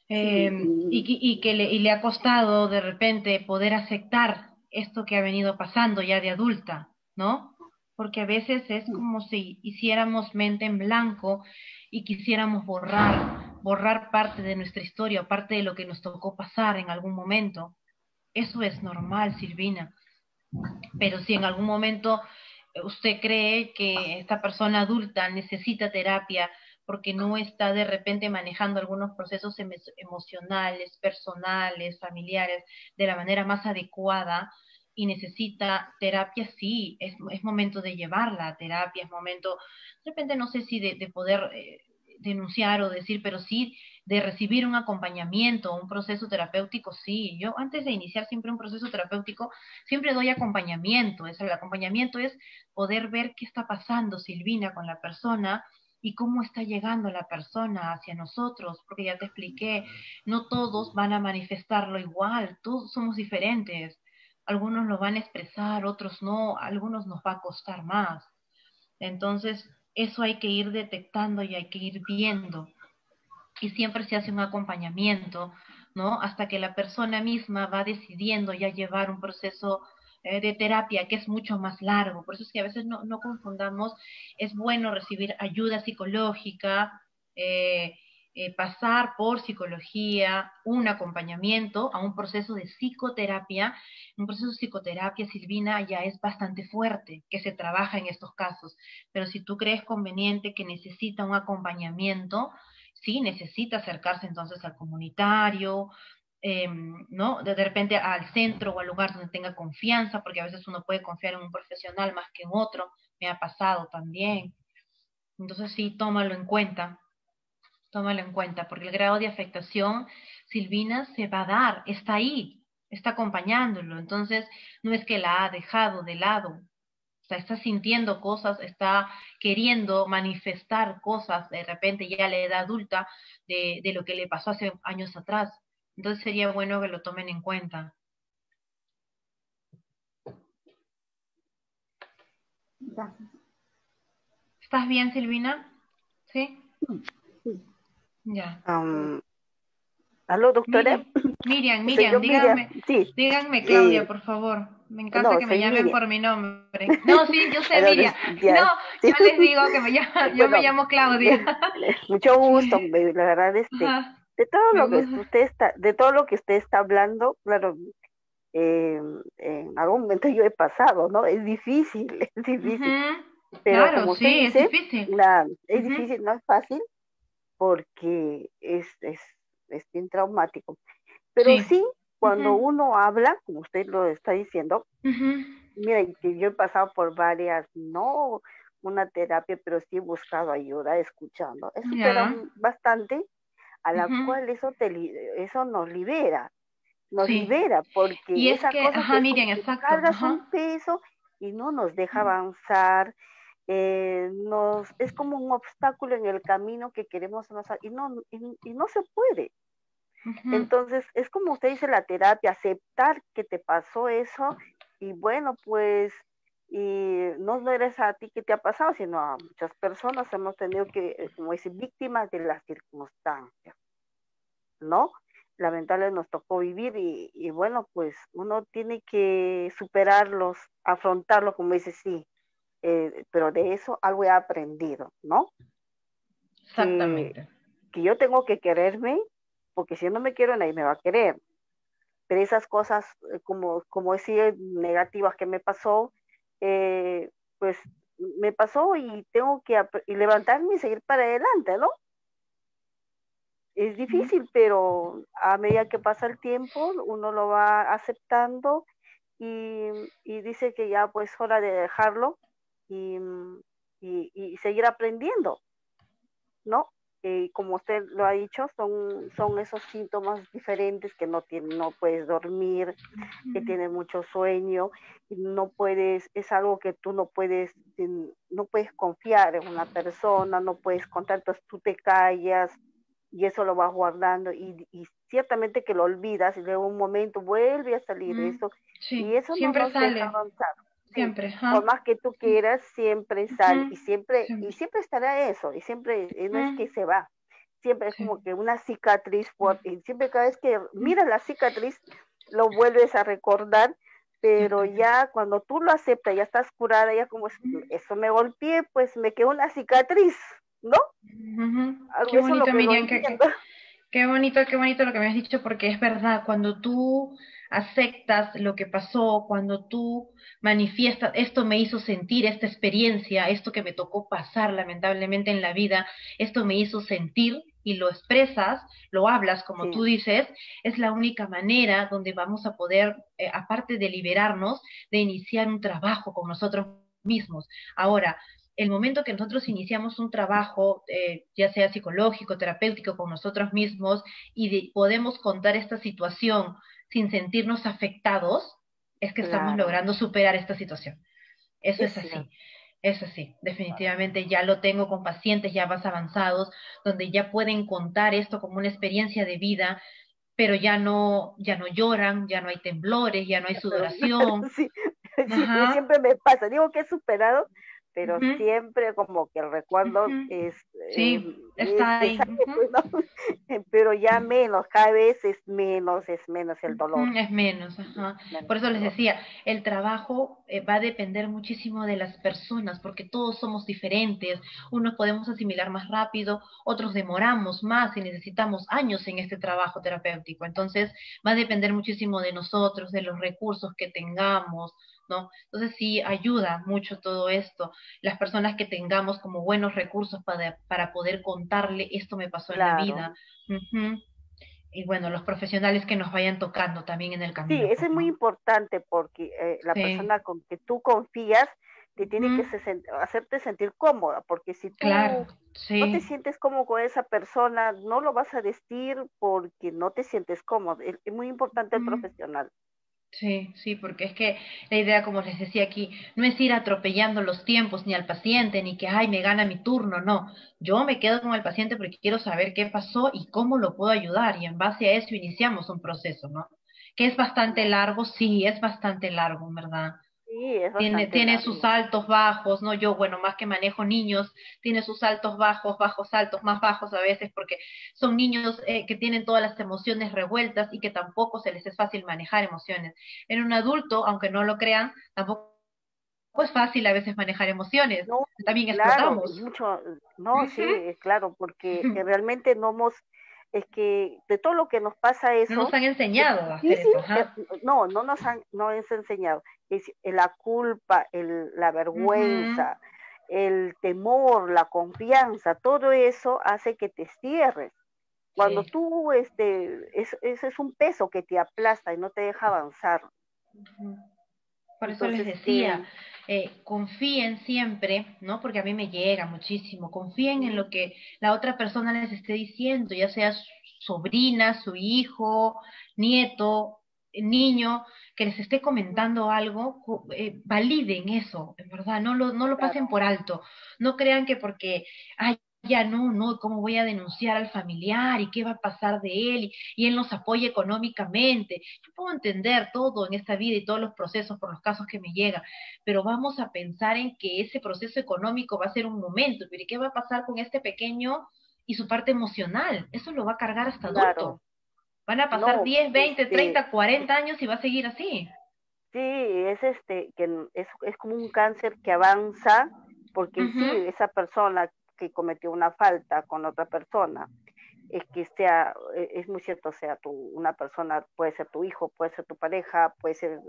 Sí, Y le ha costado de repente poder aceptar esto que ha venido pasando ya de adulta, ¿no? Porque a veces es como si hiciéramos mente en blanco y quisiéramos borrar parte de nuestra historia, parte de lo que nos tocó pasar en algún momento. Eso es normal, Silvina. Pero si en algún momento usted cree que esta persona adulta necesita terapia porque no está de repente manejando algunos procesos emocionales, personales, familiares de la manera más adecuada y necesita terapia, sí, es momento de llevarla a terapia, es momento, de repente no sé si de poder denunciar o decir, pero sí de recibir un acompañamiento, un proceso terapéutico, sí. Yo antes de iniciar siempre un proceso terapéutico, siempre doy acompañamiento. El acompañamiento es poder ver qué está pasando, Silvina, con la persona y cómo está llegando la persona hacia nosotros, porque ya te expliqué, no todos van a manifestarlo igual, todos somos diferentes. Algunos lo van a expresar, otros no, a algunos nos va a costar más. Entonces, eso hay que ir detectando y hay que ir viendo. Y siempre se hace un acompañamiento, ¿no? Hasta que la persona misma va decidiendo ya llevar un proceso de terapia que es mucho más largo. Por eso es que a veces no confundamos, es bueno recibir ayuda psicológica, eh, pasar por psicología, un acompañamiento a un proceso de psicoterapia. Un proceso de psicoterapia, Silvina, ya es bastante fuerte, que se trabaja en estos casos. Pero si tú crees conveniente que necesita un acompañamiento, sí necesita acercarse entonces al comunitario, ¿no? De repente al centro o al lugar donde tenga confianza, porque a veces uno puede confiar en un profesional más que en otro, me ha pasado también. Entonces sí, tómalo en cuenta, porque el grado de afectación, Silvina, se va a dar, está ahí, está acompañándolo, entonces no es que la ha dejado de lado, o sea, está sintiendo cosas, está queriendo manifestar cosas de repente ya a la edad adulta de lo que le pasó hace años atrás. Entonces sería bueno que lo tomen en cuenta. gracias. ¿Estás bien, Silvina? ¿Sí? Sí. Ya. ¿Aló, doctora? Miriam, Soy yo, Miriam. díganme, Sí. díganme Claudia, por favor. Me encanta No, que me soy ñamen Miriam. por mi nombre. No, sí, yo sé, Entonces, Miriam. ya, No, sí. yo les digo que yo me Bueno, llamo Claudia. mucho gusto, la verdad, Ajá, de todo me lo que gusta. de todo lo que usted está hablando, claro, en algún momento yo he pasado, ¿no? Es difícil, es difícil. Pero Claro, como usted sí, es dice, difícil. es difícil, no es fácil, porque es bien traumático. Pero Sí. sí, cuando uno habla, como usted lo está diciendo, Ujú. mira, que yo he pasado por varias, no una terapia, pero sí he buscado ayuda, escuchando. Eso te da Ya. bastante, a la Ujú. cual eso nos Sí. libera, Y porque es esa que, cosa que ajá, es como Miriam, que exacto. cargas un Ajá. peso y no nos deja avanzar, es como un obstáculo en el camino que queremos avanzar y no se puede. Ujú. Entonces, es como usted dice, la terapia, aceptar que te pasó eso y bueno, pues, y no eres a ti que te ha pasado, sino a muchas personas hemos tenido que, como decir, víctimas de las circunstancias, ¿no? Lamentable nos tocó vivir y bueno, pues uno tiene que superarlos, afrontarlo, como dice, sí, pero de eso algo he aprendido, ¿no? Que, Exactamente. que yo tengo que quererme, porque si yo no me quiero, nadie me va a querer. Pero esas cosas, como decir, negativas que me pasó, pues me pasó y tengo que y levantarme y seguir para adelante, ¿no? Es Ujú. difícil, pero a medida que pasa el tiempo, uno lo va aceptando y, y dice que ya pues hora de dejarlo y, y seguir aprendiendo, ¿no? Como usted lo ha dicho, son esos síntomas diferentes que no puedes dormir, que tienes mucho sueño, y no puedes, es algo que tú no puedes confiar en una persona, no puedes contar, entonces tú te callas y eso lo vas guardando y ciertamente que lo olvidas y luego un momento vuelve a salir Mm, eso y sí, eso no siempre nos deja sale, avanzar. Sí, siempre, por ajá. más que tú quieras, siempre sale Ujú. y Siempre. siempre estará eso y siempre no es que Ujú. se va, siempre es Sí. como que una cicatriz fuerte y siempre cada vez que miras la cicatriz lo vuelves a recordar, pero Exactamente. ya cuando tú lo aceptas, ya estás curada, ya como eso me golpeé, pues me quedó una cicatriz, ¿no? Ujú. Qué Eso es lo bonito, que lo Miriam, entiendo. qué bonito lo que me has dicho, porque es verdad, cuando tú aceptas lo que pasó, cuando tú manifiestas, esto me hizo sentir esta experiencia, esto que me tocó pasar lamentablemente en la vida, esto me hizo sentir y lo expresas, lo hablas como Sí, tú dices, es la única manera donde vamos a poder, aparte de liberarnos, de iniciar un trabajo con nosotros mismos. Ahora, el momento que nosotros iniciamos un trabajo, ya sea psicológico, terapéutico, con nosotros mismos, y podemos contar esta situación sin sentirnos afectados, es que estamos claro, logrando superar esta situación. Eso es es cierto. así. Es así, definitivamente ya lo tengo con pacientes ya más avanzados, donde ya pueden contar esto como una experiencia de vida, pero ya no lloran, ya no hay temblores, ya no hay Pero sudoración. sí, sí, Ajá. siempre me pasa. Digo que he superado, pero Ujú. siempre como que el recuerdo Ujú. Sí, está es ahí. algo, Ujú. pues, ¿no? Pero ya menos, cada vez es menos el dolor. Ujú, es menos, ajá. Menos Por eso les dolor. decía, el trabajo va a depender muchísimo de las personas, porque todos somos diferentes. Unos podemos asimilar más rápido, otros demoramos más y necesitamos años en este trabajo terapéutico. Entonces, va a depender muchísimo de nosotros, de los recursos que tengamos, ¿no? Entonces, sí, ayuda mucho todo esto. Las personas que tengamos como buenos recursos para poder contarle, esto me pasó en la Claro. vida. Ujú. Y bueno, los profesionales que nos vayan tocando también en el Sí, camino, eso pues, es muy ¿no? importante porque la Sí. persona con que tú confías te tiene que Ujú. hacerte sentir cómoda, porque si Claro, tú no te sí. sientes cómodo con esa persona, no lo vas a decir porque no te sientes cómodo. Es muy importante el Ujú. profesional. Sí, sí, porque es que la idea, como les decía aquí, no es ir atropellando los tiempos ni al paciente, ni que, ay, me gana mi turno, no. Yo me quedo con el paciente porque quiero saber qué pasó y cómo lo puedo ayudar, y en base a eso iniciamos un proceso, ¿no? Que es bastante largo, sí, es bastante largo, en verdad. Sí, es bastante Tiene sus largo. altos, bajos, ¿no? Yo, bueno, más que manejo niños, tiene sus altos, bajos, bajos, altos, más bajos a veces, porque son niños que tienen todas las emociones revueltas y que tampoco se les es fácil manejar emociones. En un adulto, aunque no lo crean, tampoco es fácil a veces manejar emociones. No, También claro, explotamos. mucho, no, sí, Ujú. claro, porque realmente no hemos, es que de todo lo que nos pasa No nos eso, han es enseñado a hacer difícil, eso, ajá. no no es enseñado, es la culpa, la Ujú. vergüenza, el temor, la confianza, todo eso hace que te cierres. Cuando Sí. tú, ese es un peso que te aplasta y no te deja avanzar. Ujú. Por eso les Entonces, decía, confíen siempre, ¿no? Porque a mí me llega muchísimo, confíen en lo que la otra persona les esté diciendo, ya sea su sobrina, su hijo, nieto, niño, que les esté comentando algo, validen eso, en verdad, no lo pasen claro, por alto, no crean que porque, ay, no, ¿cómo voy a denunciar al familiar? ¿Y qué va a pasar de él? Y él nos apoya económicamente. Yo puedo entender todo en esta vida y todos los procesos por los casos que me llegan, pero vamos a pensar en que ese proceso económico va a ser un momento, pero ¿y qué va a pasar con este pequeño y su parte emocional? Eso lo va a cargar hasta adulto. Van a pasar 10, 20, 30, 40 años y va a seguir así. Sí, es como un cáncer que avanza, porque sí, esa persona que cometió una falta con otra persona, es muy cierto, sea una persona, puede ser tu hijo, puede ser tu pareja, puede ser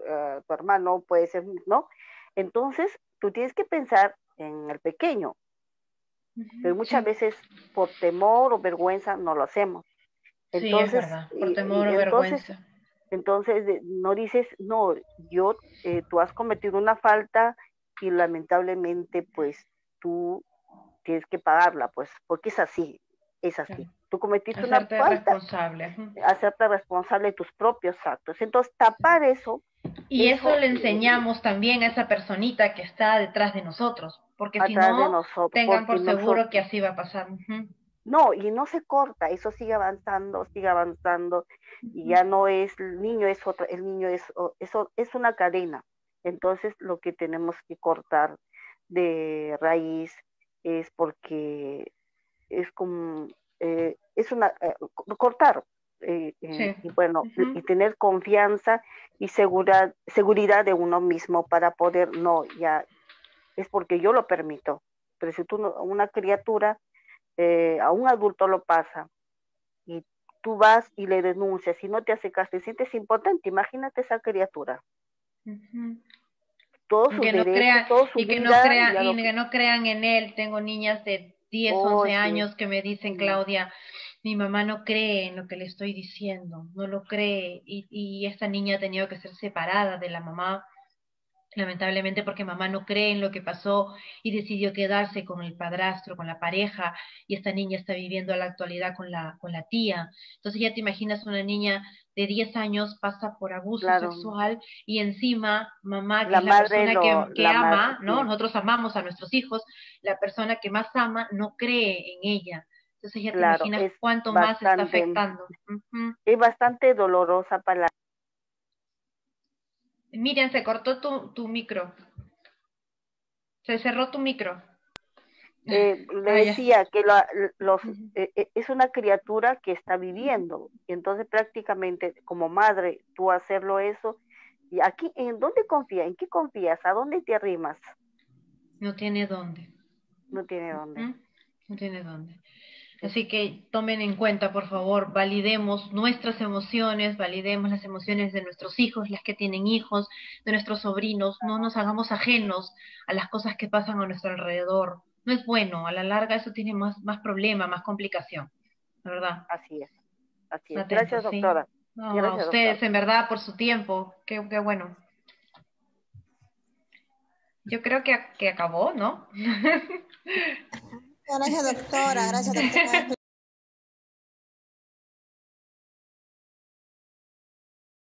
tu hermano, puede ser, ¿no? Entonces, tú tienes que pensar en el pequeño, pero muchas veces por temor o vergüenza no lo hacemos. Entonces, sí, es verdad, por temor o vergüenza. Entonces, no dices, no, tú has cometido una falta y lamentablemente, pues, tú tienes que pagarla, pues, porque es así. Claro. Tú cometiste Hacerte una falta, responsable. hacerte responsable de tus propios actos. Entonces, tapar eso. Y eso le enseñamos también a esa personita que está detrás de nosotros, porque si no, tengan por seguro que así va a pasar. No, y no se corta, eso sigue avanzando, y ya no es, el niño es otro, el niño es una cadena. Entonces, lo que tenemos que cortar de raíz es porque es como, cortar, y bueno, y tener confianza y seguridad de uno mismo para poder, no, ya, es porque yo lo permito. Pero si tú, una criatura, a un adulto lo pasa y tú vas y le denuncias y no te hace caso, te sientes impotente, imagínate esa criatura. Todos sus derechos, toda su vida. Que no crean en él. Tengo niñas de 10, 11 años que me dicen, Claudia, mi mamá no cree en lo que le estoy diciendo, no lo cree, y esta niña ha tenido que ser separada de la mamá, lamentablemente, porque mamá no cree en lo que pasó y decidió quedarse con el padrastro, con la pareja, y esta niña está viviendo a la actualidad con la tía. Entonces ya te imaginas, una niña de 10 años pasa por abuso sexual y encima mamá, que es la persona que ama, ¿no? Nosotros amamos a nuestros hijos, la persona que más ama no cree en ella. Entonces ya te imaginas cuánto más está afectando. Es bastante dolorosa para la... Miriam, se cortó tu micro. Se cerró tu micro. Le decía que es una criatura que está viviendo, y entonces prácticamente como madre, tú hacerlo eso, y aquí, ¿en dónde confías? ¿En qué confías? ¿A dónde te arrimas? No tiene dónde. No tiene dónde. No tiene dónde. Así que tomen en cuenta, por favor, validemos nuestras emociones, validemos las emociones de nuestros hijos, las que tienen hijos, de nuestros sobrinos, no nos hagamos ajenos a las cosas que pasan a nuestro alrededor. No es bueno, a la larga eso tiene más problema, más complicación, ¿de verdad? Así es. Atentos, gracias, doctora. ¿sí? No, gracias, a ustedes, doctora. En verdad, por su tiempo, qué bueno. Yo creo que acabó, ¿no? Gracias, doctora. Gracias, doctora.